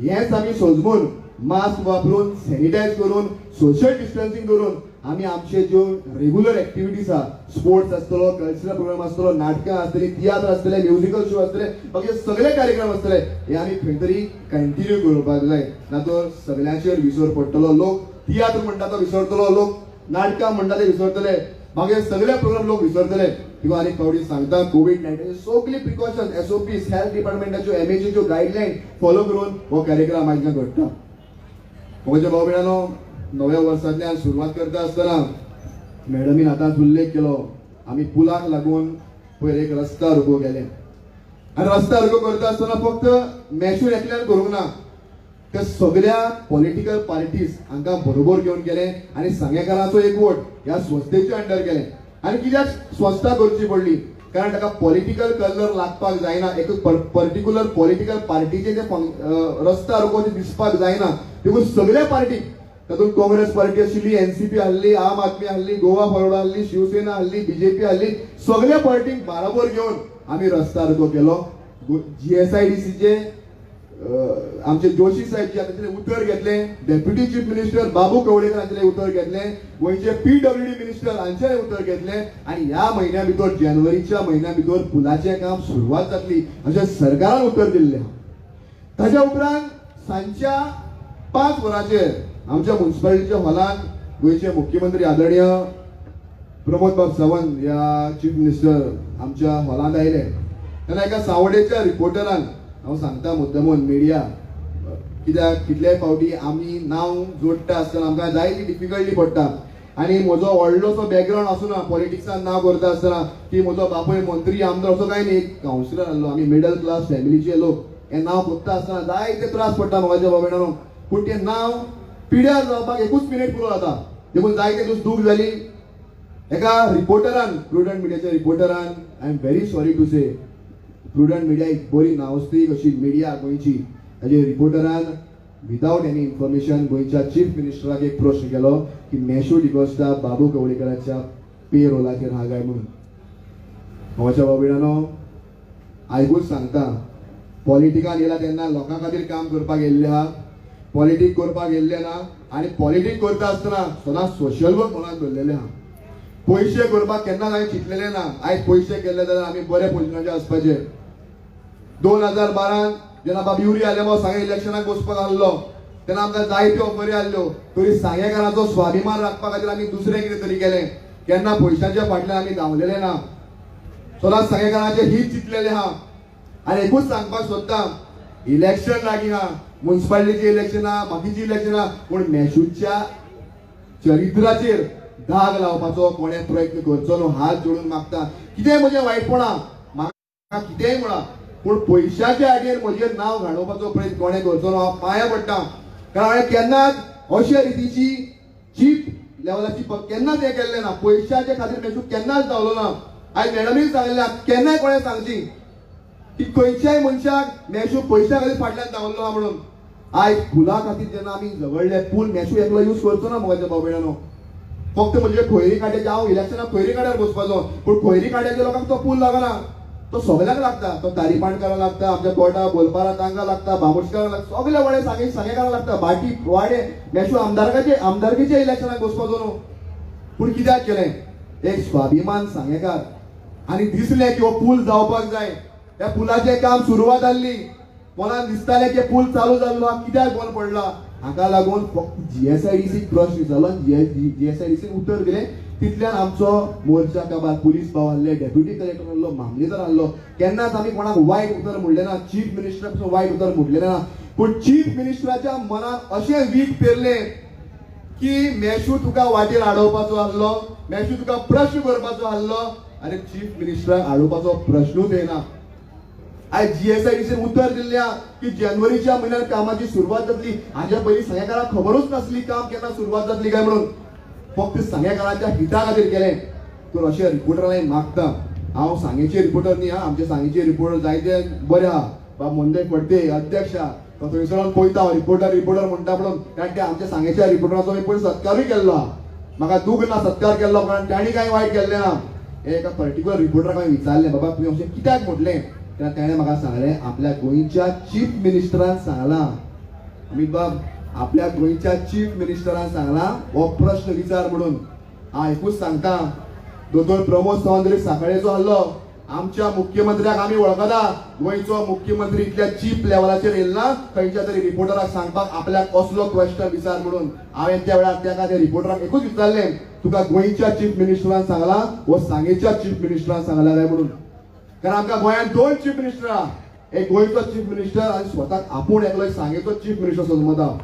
हेच आमी सोजमून मास्क वापरून सॅनिटायज करून सोशल डिस्टन्सिंग धरून आमी आमचे ज्यो रेग्युलर एक्टिविटीज आहा, स्पोर्ट्स आसतलो, कल्चरल प्रोग्राम आसतलो, नाटकां आसतली, तियात्र आसतले, म्युझिकल शो आसतले, बाकी सगळे कार्यक्रम आसतले हे आमी खंय तरी कंटिन्यू करपाक जाय. ना तर सगळ्यांचेर विसर पडटलो. लोक तियात्र म्हणटा तो विसरतलो, लोक नाटकां म्हणटा ते विसरतले, मागीर सगळे प्रोग्राम लोक विसरतले. किंवा आनी फावटी सांगता कोविड-19 सगळी प्रिकॉशन SOPs हेल्थ डिपार्टमेंटाच्यो MHAच्यो गायडलायन फॉलो करून हो कार्यक्रम आयज घडटा. म्हज्या भाव भयणांनो, नव्या वर्सांतल्यान सुरवात करता आसतना मॅडमीन आतांच उल्लेख केलो आमी पुलाक लागून पयर एक रस्ता रोको केले आनी रस्ता रोको करता आसतना फक्त मॅशूर एकल्यान करूंक ना, त्या सगळ्या पॉलिटिकल पार्टीज हांकां बरोबर घेवन केले आनी सांगेकारांचो एक वोट ह्या संस्थेच्या अंडर केले. आनी कित्याक संस्था करची पडली कारण ताका पॉलिटिकल कलर लागपाक जायना, एक पर्टिक्युलर पॉलिटिकल पार्टीचे जे रस्ता रोको दिसपाक जायना. देखून सगळे पार्टी तातूंत काँग्रेस पार्टी आशिल्ली, NCP आहली, आम आदमी आहली, गोवा फॉरवर्ड आहली, शिवसेना आहली, BJP आहली, सगळ्या पार्टींक बराबर घेवन आमी रस्ता रोको केलो. GSIDCचे आमचे जोशी साहेब जे हांचेर उतर घेतले, डेप्युटी चीफ मिनिस्टर बाबू कवळेकर हांचेर उतर घेतले, गोंयचे PWD मिनिस्टर हांचेर उतर घेतले आनी ह्या म्हयन्या भितर जानेवारीच्या म्हयन्या भितर पुलाचें काम सुरवात जातली अशें सरकारान उतर दिल्लें. ताच्या उपरांत सांजच्या 5 वरांचेर आमच्या म्युन्सिपालिटीच्या हॉलांत गोंयचे मुख्यमंत्री आदरणीय प्रमोद बाब सावंत ह्या चीफ मिनिस्टर आमच्या हॉलांत आयले तेन्ना एका सावडेच्या रिपोर्टरान हांव सांगता मुद्दमून मिडिया कित्याक कितलेय फावटी आमी नांव जोडटा आसतना आमकां जायती डिफिकल्टी पडटा आनी म्हजो व्हडलोसो बॅकग्रावंड आसूना पॉलिटिक्सान नांव करता आसतना की म्हजो बापूय मंत्री आमदार असो कांय न्ही, एक कावन्सिलर आहलो. आमी मिडल क्लास फॅमिलीचे लोक हें नांव कोत्ता आसतना जायते त्रास पडटा म्हाज्या भाव भयणांनो. पूण तें नांव पिड्यार जावपाक 1 मिनीट पुरो जाता. देखून जायते दीस दूख जाली. एका रिपोर्टरान प्रुडंट मिडियाच्या रिपोर्टरान I am very sorry to say prudent media एक बरी नांवस्तीक अशी मिडिया गोंयची ताजे रिपोर्टरान विदाउट एनी इन्फॉर्मेशन गोंयच्या चीफ मिनिस्टराक एक प्रश्न केलो की मॅशू डिकोस्टा बाबू कवळेकराच्या पे रोलाचेर हा काय म्हणून. म्हज्या भाव भयणांनो, आयकूच सांगता पॉलिटिकान येयला तेन्ना लोकां खातीर काम करपाक येयल्ले आहा, पॉलिटीक करपाक येयल्ले ना आनी पॉलिटीक करता आसतना सदांच सोशल वर्क मनात धरलेले आहा. पयशे करपाक केन्ना हांवें चिंतलेले ना. आयज पयशे केले जाल्यार आमी बरे पोजिशनाचेर आसपाचे. 2012 जेन्ना बाब युरी आलेमांव सांगे इलेक्शनाक बसपाक आसलो तेन्ना आमकां जायत्यो ऑफरी आसल्यो. तरी सांगेकारांचो स्वाभिमान राखपा खातीर आमी दुसरें कितें तरी केलें. केन्ना पयशांच्या फाटल्यान आमी धांवलेले ना. सदांच सांगेकारांचें हीत चिंतलेलें आहा. आनी एकूच सांगपाक सोदता, इलेक्शन लागीं आहा, म्युन्सिपालिटीची इलेक्शनां, बाकीची इलेक्शनां, पूण मॅशूच्या चरित्राचेर दाग लावपाचो कोणें प्रयत्न करचो न्हू. हात जोडून मागता. कितेंय म्हजें वायटपणां म्हाका कितेंय म्हणा पूण पयशाच्या आडयेर म्हजें नांव घाणोवपाचो प्रयत्न कोणें करचो न्हू. हांव पांयां पडटा कारण हांवें केन्नाच अशे रितीची चीप लेवलाची केन्नाच हें केल्लें ना. पयशाच्या खातीर मॅशू केन्नाच धांवलो ना. आयज मॅडमीन सांगलें केन्नाय कोणें सांगची की खंयच्याय मनशाक मॅशू पयशा खातीर फाटल्यान धांवलो ना म्हणून. आयज पुला खातीर जेन्ना आमी झगडले पूल मॅशू एकलो यूज करचो ना म्हज्या भाव भयणांनो. फक्त म्हणजे खोयरी काड्याचे हांव इलेक्शनाक खोयरी काड्यार बसपाचो पूण खोयरी काड्याच्या लोकांक तो पूल लागना. तो सगळ्यांक लागता. तो तारीपाणकारांक लागता, आमच्या कोर्टा बोलपारा तांकां लागता, बामुशकारांक लागता, सगळे वडे सांगेकारांक लागता. भाटी वाडे मॅशू आमदारकीचे इलेक्शनाक बसपाचो न्हू. पूण कित्याक केलें? एक स्वाभिमान सांगेकार आनी दिसलें की हो पूल जावपाक जाय. त्या पुलाचें काम सुरवात जाल्ली. मनान दिसतालें की पूल चालू जाल्लो कित्याक बंद पडला. हाका लागून फक्त GSIDC प्रश्न विचारलो GSIDC उतर दिलें तितल्यान आमचो मोर्चा काबार पुलीस भाव आहले डेप्युटी कलेक्टर आहलो मामलेदार आहलो केन्नाच आमी कोणाक वायट उतर म्हणलें ना चीफ मिनिस्टरा पासून वायट उतर म्हणलें ना पूण चीफ मिनिस्टराच्या मनात अशें वीट पेरलें की मेशू तुका वाटेर आडोवपाचो आहलो मेशू तुका प्रश्न करपाचो आहलो आनी चीफ मिनिस्टराक आडोवपाचो प्रश्नूच येना आज GSIDC उतर दिल्ल्या की जानेवारीच्या म्हयन्यात कामाची सुरवात जातली हाच्या पयलीं सांगेकारांक खबरूच नासली काम केन्ना सुरवात जातली काय म्हणून फक्त सांगेकारांच्या हिता खातीर केलें तर अशें रिपोर्टरांक मागता हांव सांगेचे रिपोर्टर न्ही आमचे सांगेचे रिपोर्टर जायते बरे आहा बाब मंदय फडते अध्यक्ष तो थंयसर पळयता रिपोर्टर म्हणटा म्हणून कारण ते आमच्या सांगेच्या रिपोर्टराचो हांवें पयलीं सत्कारूय केल्लो आहा म्हाका दूख ना सत्कार केल्लो कारण तांणी कांय वायट केल्लें ना एका पर्टिक्युलर रिपोर्टराक हांवें विचारलें बाबा तुवें अशें कित्याक म्हटलें तेन्ना ताणें म्हाका सांगलें आपल्या गोंयच्या चीफ मिनिस्टरान सांगलां अमित बाब आपल्या गोंयच्या चीफ मिनिस्टरान सांगलां हो प्रश्न विचार म्हणून हांव एकूच सांगता दोतोर प्रमोद सावंत सांकळेचो आहलो आमच्या मुख्यमंत्र्याक आमी वळखता गोंयचो मुख्यमंत्री इतल्या चीप लेवलाचेर येयला खंयच्या तरी रिपोर्टराक सांगपाक आपल्याक कसलो क्वेश्चन विचार म्हणून हांवें त्या वेळार त्या रिपोर्टराक एकूच विचारलें तुका गोंयच्या चीफ मिनिस्टरान सांगलां वो सांगेच्या चीफ मिनिस्टरान सांगला काय म्हणून कारण आमकां गोंयांत 2 चीफ मिनिस्टर आहा एक गोंयचो चीफ मिनिस्टर आनी स्वताक आपूण एकलो सांगेचो चीफ मिनिस्टर समजता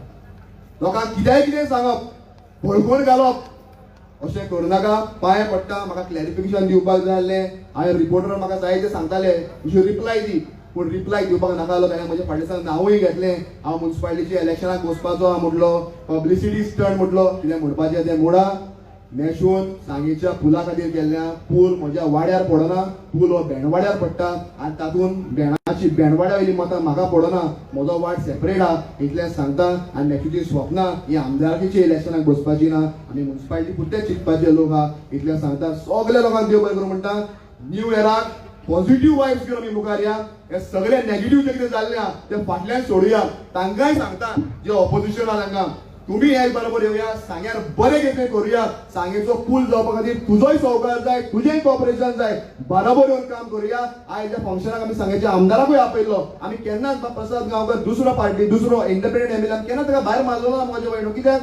लोकांक कितें सांगप भडकून घालप अशें करूं नाका पांय पडटा म्हाका क्लॅरिफिकेशन दिवपाक जाय आसलें हांवें रिपोर्टर म्हाका जाय ते सांगताले तुजी रिप्लाय दी पूण रिप्लाय दिवपाक नाका जालो ताणें म्हज्या फाटल्यान नांवूय घेतलें हांव म्युन्सिपालिटीच्या इलेक्शनाक वचपाचो आहा म्हटलो पब्लिसिटी स्टंट म्हटलो कितें म्हणपाचें तें मोडा मेशून सांगेच्या पुला खातीर केल्ल्या पूल म्हज्या वाड्यार पडना पूल हो भेंडवाड्यार पडटा आनी तातूंत भेंडाची भेंडवाड्या वयली मतां म्हाका पडना म्हजो वार्ड सेपरेट आहा इतलें सांगता आनी मेशूची स्वप्नां ही आमदारकीच्या इलेक्शनाक बसपाची ना आमी म्युन्सिपालिटी पुरते चिंतपाचे लोक आहा इतलें सांगता सगल्या लोकांक देव बरें करूं म्हणटा न्यू इयराक पॉझिटिव्ह वायब्स घेवन आमी मुखार या हे सगळे नेगेटिव्ह जे कितें जाल्लें आहा ते फाटल्यान सोडुया तांकांय सांगता जे ऑपोजिशन आहा तांकां तुम्ही ह्या बरोबर येवया सांग्यार बरें कितें करूया सांगेचो पूल जावपा खातीर तुजोय सहकार जाय तुजेंय कॉपरेशन जाय बरोबर येवन काम करूया आयज ह्या फंक्शनाक आमी सांगेच्या आमदाराकूय आपयल्लो आमी केन्नाच प्रसाद गांवकर दुसरो पार्टी दुसरो इंडिपेंडंट एमएलए केन्ना ताका भायर मारलो ना म्हज्या वयणू कित्याक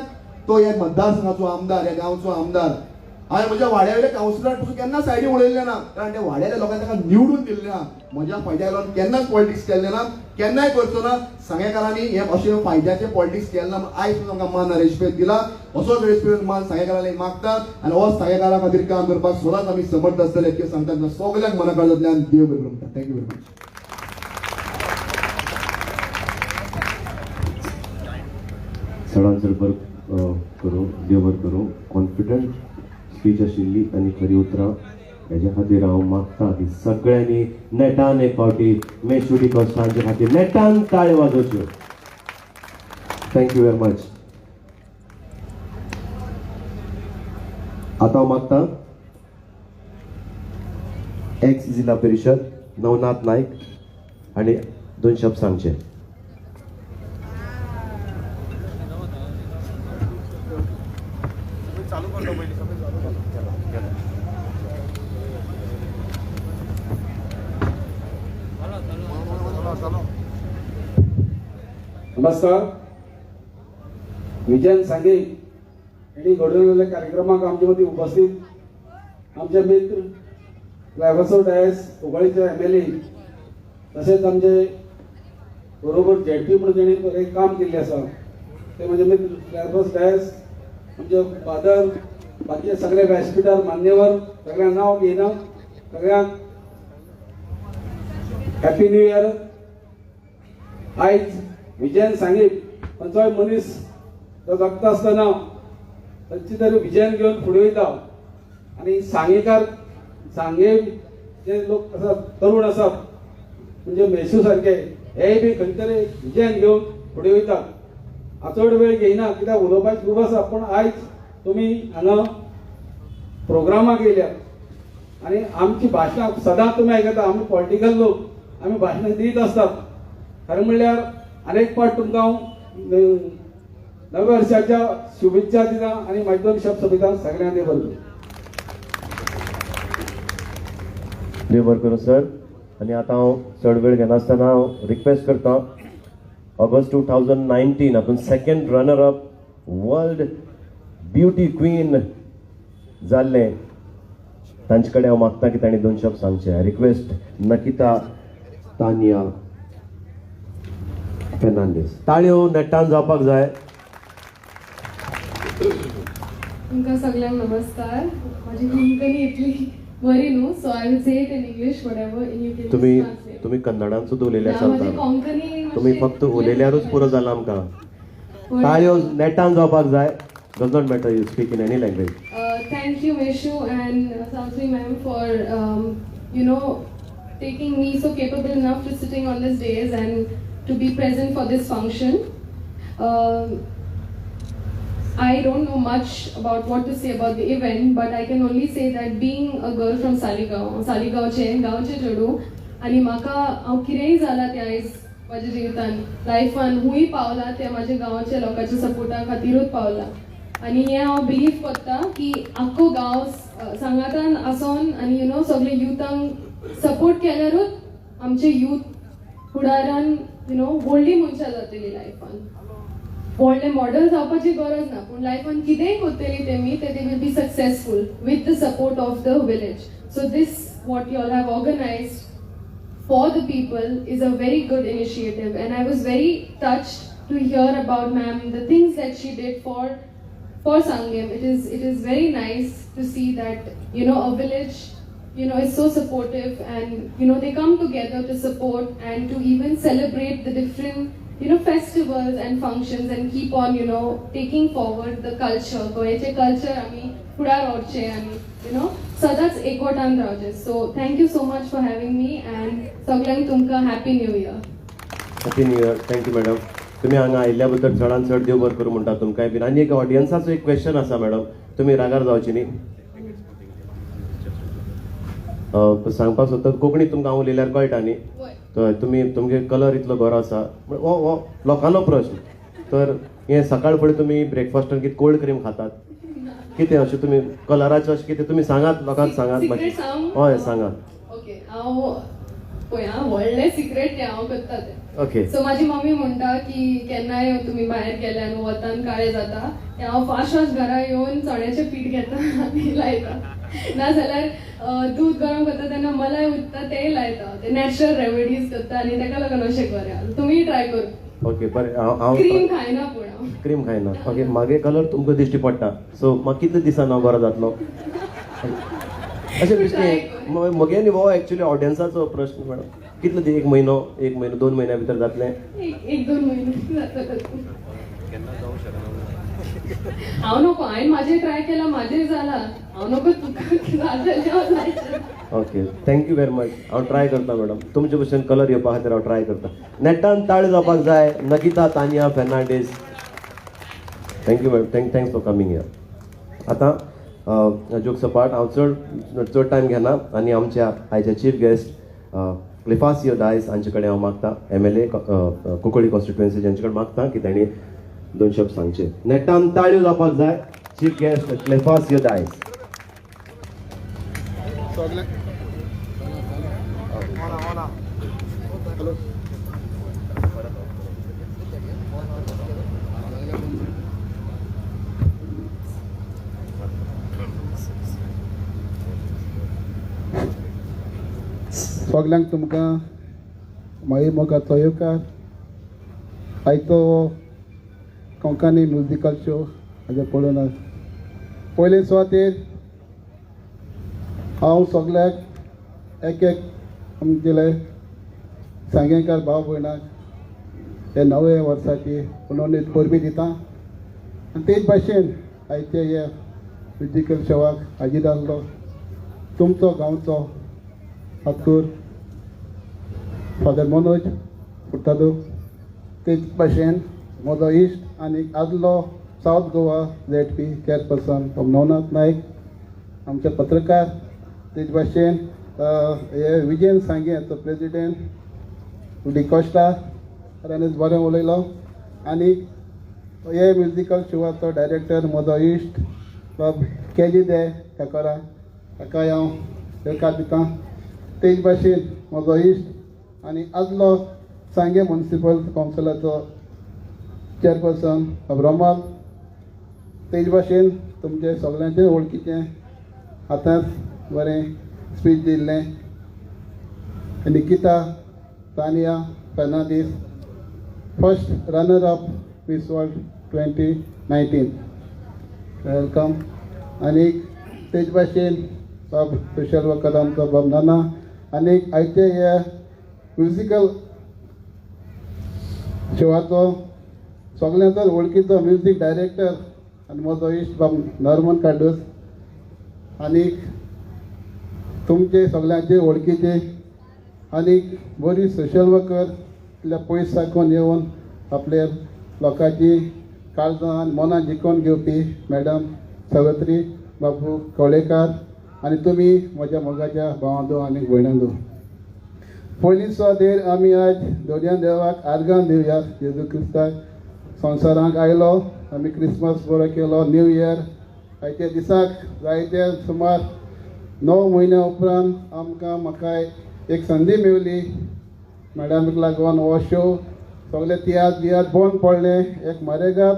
तो ह्या मतदारसंघाचो आमदार ह्या गांवचो आमदार हांवें म्हज्या वाड्यावयल्या कावन्सिलराक पासून केन्ना सायडीन उडयल्लें ना कारण त्या वाड्याच्या लोकांनी ताका निवडून दिल्लें आहा म्हज्या फायद्या लागून केन्नाच पॉलिटिक्स केल्लें ना केन्नाय करचो ना सांगेकारांनी हे अशें फायद्याचे पॉलिटिक्स केलें ना आयज सुद्दां आमकां मान रेस्पेक्ट दिला असोच रेस्पेक्ट मान सांगेकारांनी मागता आनी हो सांगेकारा खातीर काम करपाक सदांच आमी समर्थ आसतले इतकें सांगता सगळ्यांक मनाकाळजांतल्यान देव बरें करूं म्हणटा थँक्यू व्हेरी मच
चडांत चड बरें करूं देव बरें करूं कॉन्फिडंट स्पीच आशिल्ली आनी खरी उतरां हेज्या खातीर हांव मागतां की सगळ्यांनी नेटान एक फावटी मेशुडी कॉस्टांचे खातीर नेटान ताळे वाजोवच्यो थँक्यू व्हेरी मच आतां हांव मागतां एक्स जिल्हा परिशद नवनाथ नायक आनी 2 शब्द सांगचे
चालू करतो पहिले सगळं चालू करतो
नमस्कार विजयन सांगे यांनी घडवलेल्या कार्यक्रमाक आमच्या मदीं उपस्थित आमचे मित्र क्लायबसो डायस उगळीचे एमएलए तसेच आमचे बरोबर जेडपी म्हणून जेणी बरें काम केल्लें आसा ते म्हणजे मित्र क्लायबस डायस आमचे फादर बाकीचे सगळे व्यासपीठार मान्यवर सगळ्यांक नांव घेयना सगळ्यांक हॅपी न्यू इयर आयज विजयन सांगे खंयचोय मनीस तो जगता आसतना खंयची तरी विजयन घेवन फुडें वयता आनी सांगेकार सांगे जे लोक आसात तरुण आसात म्हणजे मेसू सारके हेय बी खंय तरी विजयन घेवन फुडें वयतात हांव चड वेळ घेयना कित्याक उलोवपाचें खूब आसा पण आयज तुमी हांगा प्रोग्रामाक येयल्यात आनी आमची भाशणां सदांच तुमी आयकता आमी पॉलिटिकल लोक आमी भाशणां दीत आसतात खरें म्हणल्यार आनेक फावट तुमकां हांव नव्या वर्साच्या शुभेच्छा दिता आनी म्हाजे 2 शब्द सोंपयता सगळ्यांक देव बरें करूं
देव बरें करूं सर आनी आतां हांव चड वेळ घेनासतना हांव रिक्वेस्ट करतां ऑगस्ट 2019 आपण second runner up world beauty queen जाल्ले तांचे कडेन हांव मागता की तांणी 2 शब्द सांगचे. I request Nakita Tania Fernandes. ताळयो नेटान जावपाक जाय.
तुमकां सगळ्यांक नमस्कार. माझी कोंकणी इतली बरी न्हू, so I will say it in English whatever in you can
तुम्ही
ट्रान्सलेट.
तुम्ही कन्नडान सुद्धा उलयल्यार
माझी
चलता.
कोंकणी
तुम्ही फक्त उलयल्यारूच पुरो जाला आमकां. ताळयो नेटान जावपाक जाय. Does not matter you speak in any language.
Thank you, Meshu and Sansri ma'am, for taking me so capable enough to sitting on this days and to be present for this function. I don't know much about what to say about the event, but I can only say that being a girl from Saligao गांवचे चेडू आणि म्हाका हांव कितेंय जाला तें आयज माझ्या जिवितान लायफान हुंय पावला तें म्हाज्या गांवाच्या लोकांच्या सपोर्टा खातीरूच पावला. आणि हे हांव बिलीव करता की आख्खो गांव सांगातान आसोन आनी सगळे युथांक सपोर्ट केल्यारूच आमचे युथ फुडारान व्हडली मनशां जातली लायफान. व्हडले मॉडल जावपाची गरज ना, पूण लायफान कितेंय करतली तेमी ते they will be successful with the support of the village. So this what you all have organised for the people is a very good initiative, and I was very touched to hear about ma'am, the things that she did for Sangam. It is very nice to see that a village is so supportive, and they come together to support and to even celebrate the different festivals and functions and keep on taking forward the culture. गोयचे culture आमी फुडार व्हरचे आनी सदांच एकवटान रावचे. So thank you so much for having me and सगळ्यांक तुमकां happy new year.
Happy new year. Thank you madam. तुम्ही हांगा आयिल्ल्या बद्दल चडान चड देव बरें करूं म्हणटा तुमकांय बीन. आनी एक ऑडियन्साचो एक क्वेश्चन आसा मॅडम, तुमी रागार जावची न्ही. सांगपाक सोदता कोंकणी तुमकां हांव उलयल्यार कळटा न्ही. तर तुमगे कलर इतलो बरो आसा हो लोकांलो प्रश्न. तर हे सकाळ फुडें तुमी ब्रेकफास्टान कितें कोल्ड क्रीम खातात कितें अशें तुमी कलराचें अशें कितें तुमी सांगात लोकांक सांगात मातशें. हय सांगात.
ओके हांव पळय व्हडलें सिक्रेट तें हांव करता तें.
ओके.
सो माझी मम्मी म्हणटा की केन्नाय तुम्ही बाहेर गेल्या न्हू वतान काळे जाता तें हांव फास्ट घरा येवन चण्याचें पीठ घेता आनी लायता, नाजाल्यार दूध गरम करता तेन्ना मलाई उरता तेंय लायता. ते नॅचरल रेमेडीज करता आनी ताका लागून अशें बरें. तुमी ट्राय कर.
ओके बरें. हांव
क्रीम खायना पूण हांव
क्रीम खायना. ओके. मागे कलर तुमकां दिश्टी पडटा, सो म्हाका कितले दिसान हांव बरो जातलो अशें दिसलें. मगे न्ही हो एक्चुअली ऑडियन्साचो प्रश्न मॅडम. कितले एक म्हयनो 2 म्हयन्या भितर जातलें.
एक 2 म्हयने जाता. हांव नको, हांवें म्हाजें ट्राय केला, म्हाजें जाला. हांव नको तुका.
Okay thank you very much. हांव ट्राय करता मॅडम. तुमचे भशेन कलर येवपा खातीर हांव ट्राय करता. नेटान ताळ्यो जावपाक जाय. Nakita Tania Fernandes. Thank you madam. Thanks for coming here. आतां जोक सपाट हांव चड टायम घेना आनी आमच्या आयच्या चीफ गेस्ट क्लिफासियो दायस हांचे कडेन हांव मागता, MLA कुंकळ्ळी कॉन्स्टिट्युएन्सी जांचे कडेन मागता की तांणी 2 शब्द सांगचे. नेटान ताळ्यो जावपाक जाय. Chief guest Cleofacio Dias.
सगळे हॅलो
सगल्यांक तुमकां मागीर मोगाचो येवकार. आयचो कोंकणी म्युजिकल शो हाजे पळोवन पयले सुवातेर हांव सगळ्याक एक आमगेले सांगेकार भाव भयणाक हे नवे वर्साची उलोवणी परबी दिता. आनी तेच भाशेन आयचे हे म्युजिकल शोवाक हाजीर आसलो तुमचो गांवचो हातूर फादर मनोज फुर्तादो. तेच भाशेन म्हजो इश्ट आनी आदलो सावथ गोवा ZP चेअरपर्सन नवनाथ नायक, आमचे पत्रकार. तेच भाशेन हे विजयन सांगेचो प्रेसिडेंट डी कॉस्टा ताणें बरें उलयलो. आनी हे म्युजिकल शोवाचो डायरेक्टर म्हजो इश्ट KG दे काकोरा, ताकाय हांव येवकार दिता. तेच भाशेन म्हजो इश्ट आनी आदलो सांगे म्युनिसिपल कावन्सिलाचो चेअरपर्सन अब्रामल, तेज भाशेन तुमचे सगळ्यांचे वळखीचे आतांच बरें स्पीच दिल्लें Nikita Tania Fernandes, first runner up miss World 2019, welcome. आनी तेज भाशेन सब सोशल वर्कर आमचो बाब नाना, आनी आयचे हे म्युजिकल शोवाचो सगळ्यांचो वळखीचो म्युजीक डायरेक्टर आनी म्हजो इश्ट बाब नॉर्मन कार्डोस, आनी तुमचे सगळ्यांचे वळखीचे आनी बरी सोशल वर्कर इतल्या पयस साकून येवन आपल्या लोकांची काळजां आनी मनां जिखून घेवपी मॅडम सावित्री बाबू कवळेकार, आनी तुमी म्हज्या मोगाच्या भावांदो आनी भयणांदो. पयलीं सुवातेर आमी आज दोरयान देवाक आर्गां दिवया. जेजू क्रिस्ताक संवसारांत आयलो, आमी क्रिसमस बरो केलो, न्यू इयर. आयच्या दिसाक जायते सुमार 9 म्हयन्या उपरांत म्हाका एक संदी मेवली. मॅडमीक लागून हो शो सगळे तियात्र बंद पडले. एक मरेगात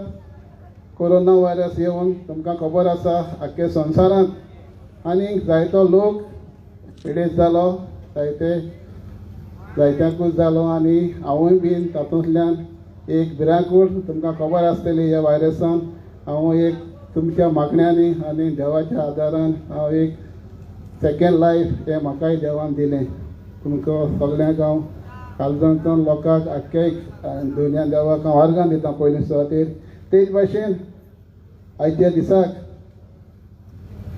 कोरोना व्हायरस येवन तुमकां खबर आसा आख्खे संवसारांत आनी जायतो लोक पिडेस्त जालो, जायत्यांकूच जालो, आनी हांवूय बीन तातूंतल्यान एक भिरांकूळ तुमकां खबर आसतली ह्या व्हायरसान. हांव एक तुमच्या मागण्यांनी आनी देवाच्या आदारान हांव एक सेकेंड लायफ हें म्हाकाय देवान दिलें. तुमकां सगळ्यांक हांव काळजांतल्यान लोकांक आख्या दुनिया देवाक हांव आर्गां दिता पयलीं सुवातेर. तेच भाशेन आयच्या दिसाक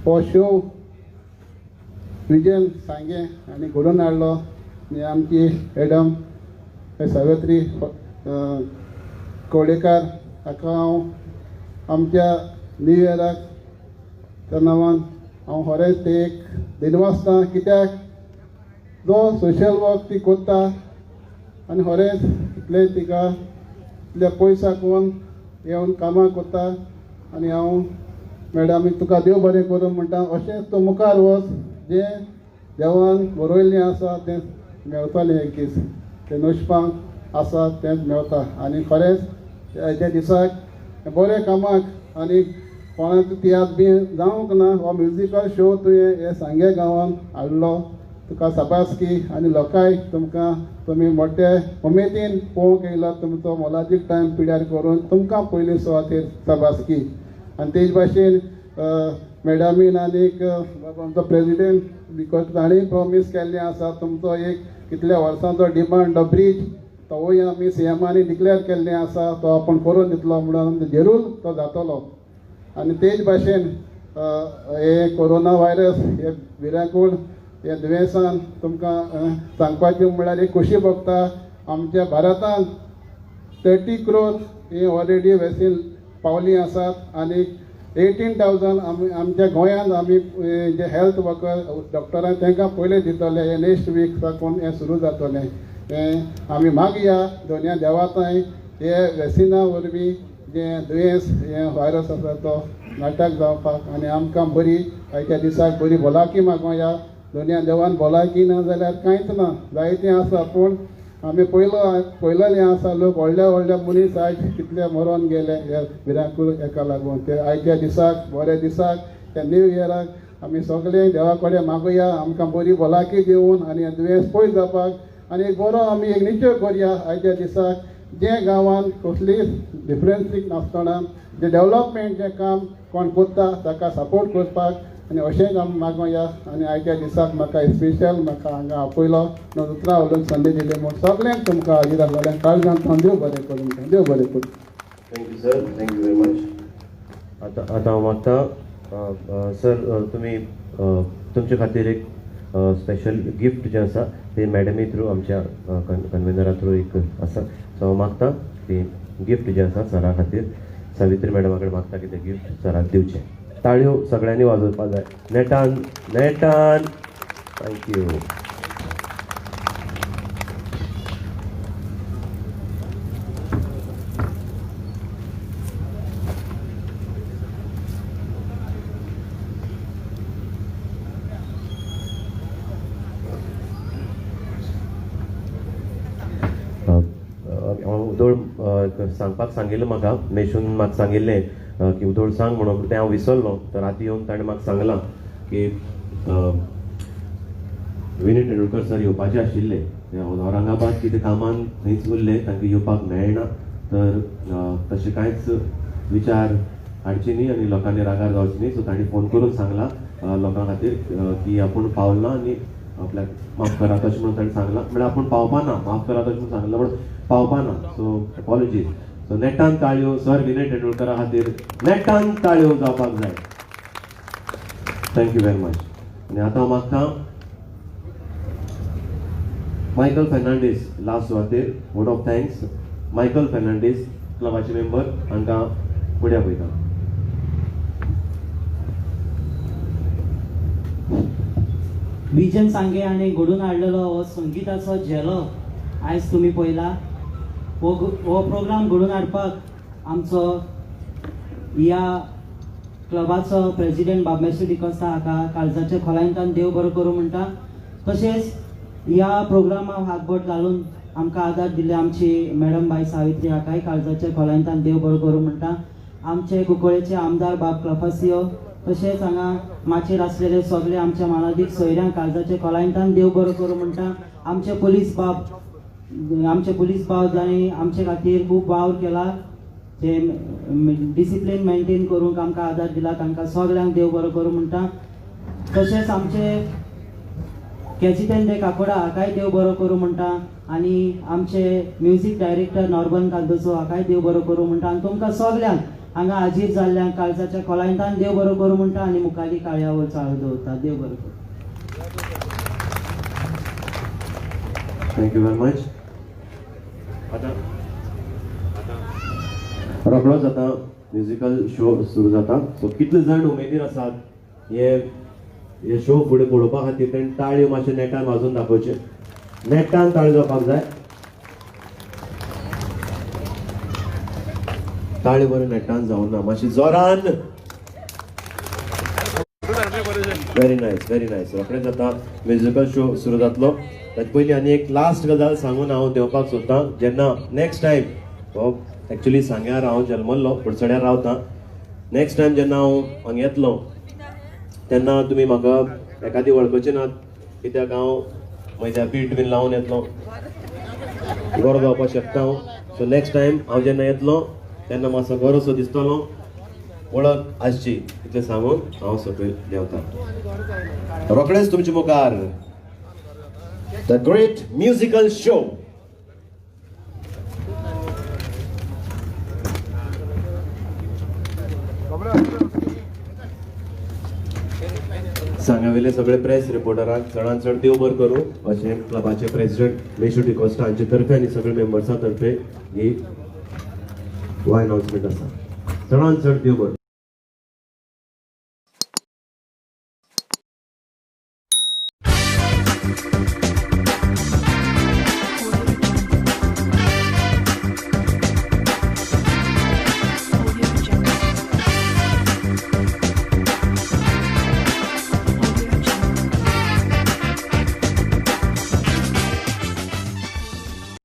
हो शो विजयन सांगे आनी घडोवन हाडलो, आनी आमची मॅडम सावित्री कवळेकार हाका हांव आमच्या न्यू इयराक त्या नांवान हांव खरेंच ते एक दिनवासता, कित्याक जो सोशल वर्क ती कोत्ता आनी खरेंच इतले तिका इतल्या पयस साकून येवन कामां कोत्ता. आनी हांव मॅडमीक तुका देव बरें करूं म्हणटा. अशेंच तूं मुखार वच, जें देवान बरयल्लें आसा तें मेळटलें एक दीस, तें नशिबांत आसा तेंच मेळटा. आनी खरेंच ह्या दिसाक बरे कामाक आनी कोणाचो तियात्र बी जावंक ना, हो म्युजिकल शो तुवें हे सांगे गांवांत हाडलो. तुका शाबासकी आनी लोकांय तुमी मोठे उमेदीन पळोवंक येयला. तुमचो मोलादीक टायम पिड्यार करून तुमकां पयलीं सुवातेर शाबासकी. आनी तेच भाशेन मॅडमीन आनीक आमचो प्रेजिडेंट बिकॉज ताणें प्रॉमीस केल्लें आसा तुमचो एक कितल्या वर्सांचो डिमांड तो ब्रीज तोवूय आमी सीएमानी डिक्लेअर केल्लें आसा, तो आपूण करून दितलो म्हणून जरूर तो जातलो. आनी तेच भाशेन हे कोरोना व्हायरस हे भिरांकूळ हे दुयेंसान तुमकां सांगपाचें म्हणल्यार एक खोशी भोगता. आमच्या भारतांत 30 crore ही ऑलरेडी वॅक्सीन पावली आसात आनी 18,000 आमच्या गोंयांत आमी जे हेल्थ वर्कर डॉक्टरां तांकां पयलें दितले. हे नेक्स्ट वीक साकून हें सुरू जातलें. हें आमी मागया दोनया देवाताय हे वॅक्सिना वरवीं जें दुयेंस हें व्हायरस आसा तो नाटक जावपाक आनी आमकां बरी आयच्या दिसाक बरी भलायकी मागोया. दोनया देवान भलायकी ना जाल्यार कांयच ना. जायतें आसा पूण आमी पळयलेलें आसा लोक व्हडल्या मनीस आयज कितले मरोन गेले ह्या भिरांकूळ हेका लागून. ते आयच्या दिसाक बऱ्या दिसाक त्या न्यू इयराक आमी सगळे देवा कडेन मागुया आमकां बरी भलायकी दिवन आनी दुयेंस पयस जावपाक आनी एक बरो आमी एक निश्चय करया. आयच्या दिसाक जे गांवांत कसली डिफरन्सीक नासतना जे डेव्हलपमेंटचें काम कोण करता ताका सपोर्ट करपाक आनी अशेंच आमी मागोया. आनी आयच्या दिसाक म्हाका स्पेशल म्हाका हांगा आपयलो उतरां उलोवंक संदी दिली म्हूण सगळ्यांक तुमकां हाजीर आसलें काळजांतल्यान देव बरें करूं. देव बरें करूं.
Thank you sir, thank you very much. आतां हांव मागता सर तुमी तुमचे खातीर एक स्पेशल गिफ्ट जें आसा तें मॅडमी थ्रू आमच्या कन्व्हेनरा थ्रू एक आसा. सो हांव मागता ती गिफ्ट जें आसा सरा खातीर सावित्री मॅडमा कडेन मागता की तें गिफ्ट सराक दिवचें. ताळयो सगळ्यांनी वाजोवपाक जाय. नेटान थँक्यू. उदोळ सांगपाक सांगिल्लें म्हाका मेशून म्हाका सांगिल्लें की उदोळ सांग म्हणून तें हांव विसरलो तर राती येवन ताणें म्हाका सांगलां की विनीत तेंडुलकर सर येवपाचे आशिल्ले ते औरंगाबाद कितें कामान थंयच उरले तांकां येवपाक मेळना तर तशें कांयच विचार हाडचे न्ही आनी लोकांनी रागार जावचे न्ही सो तांणी फोन करून सांगला लोकां खातीर की आपूण पावला आनी आपल्याक माफ करा तशें म्हणून ताणें सांगलां म्हळ्यार आपूण पावपाना माफ करा तशें म्हणून सांगलां पूण पावपाना सो अपॉलॉजीज सो नेटान ताळयो सर विनय तेंडुलकरा खातीर नेटान ताळयो जावपाक जाय थँक्यू व्हेरी मच आनी आतां मागता मायकल फेर्नांडीस लास्ट सुवातेर vote of thanks Michael Fernandes क्लबाचे मेंबर हांकां फुडें पळयता
विजन सांगे हाणें घडोवन हाडलेलो हो संगीताचो झेलो आयज तुमी पळयला हो प्रोग्राम घडोवन हाडपाक आमचो ह्या क्लबाचो प्रेसिडेंट बाबमेश्वर डिकोस्ता हाका काळजाच्या खोलायेंतल्यान देव बरो करूं म्हणटा तशेंच ह्या प्रोग्रामाक हातबोट घालून आमकां आदार दिले आमची मॅडम बाई सावित्री हाकाय काळजाच्या खोलायेंतल्यान देव बरो करूं म्हणटा आमचे कुंकळेचे आमदार बाब क्लफासियो तशेंच हांगा माचेर आसलेले सगळे आमच्या मानादीक सोयऱ्यांक काळजाचे खोलायेंतल्यान देव बरो करूं म्हणटा आमचे पुलीस बाब जाणी आमचे खातीर खूब वावर केला जे डिसिप्लीन मेंटेन करूंक आमकां आदार दिला तांकां सगळ्यांक देव बरो करूं म्हणटा तशेंच आमचे केजितेंद्र काकोडा हाकाय देव बरो करूं म्हणटा आनी आमचे म्युझिक डायरेक्टर नॉर्बन कांदोचो हाकाय देव बरो करूं म्हणटा आनी तुमकां सगळ्यांक हांगा हाजीर जाल्ल्यांक काळजाच्या खोलायेंतल्यान देव बरो करूं म्हणटा आनी मुखारी काळयावर चाळ दवरता देव बरो करूं
थँक्यू व्हेरी मच रोखडोच आतां म्युजिकल शो सुरू जाता सो कितले जाण उमेदीर आसात हे शो फुडें पळोवपा खातीर तेणें ताळयो मातशे नेटान वाजोवन दाखोवचे नेटान ताळयो जावपाक जाय ताळयो बऱ्यो नेटान जावं ना मातशी जोरान व्हेरी नायस रोखडेच आतां म्युजिकल शो सुरू जातलो ताचे पयलीं आनी एक लास्ट गजाल सांगून हांव देंवपाक सोदतां जेन्ना नेक्स्ट टायम हो एक्चुली सांग्यार हांव जल्मल्लो कुडचड्यार रावतां नेक्स्ट टायम जेन्ना हांव हांगा येतलो तेन्ना तुमी म्हाका एखादी वळखचे नात कित्याक हांव म्हज्या पीठ बीन लावन येतलो बरो जावपाक शकता हांव सो नेक्स्ट टायम हांव जेन्ना येतलो तेन्ना मातसो बरोसो दिसतलो वळख आसची इतलें सांगून हांव सकयल देंवतां रोखडेच तुमचे मुखार द ग्रेट म्युजिकल शो सांगावेले सगळे प्रेस रिपोर्टरांक चडांत चड देव बरें करूं अशें क्लबाचे प्रेसिडेंट मेशू डिकोस्टा हांचे तर्फे आनी सगळे मेंबर्सां तर्फे ही हो अनाउन्समेंट आसा चडांत चड देव बरें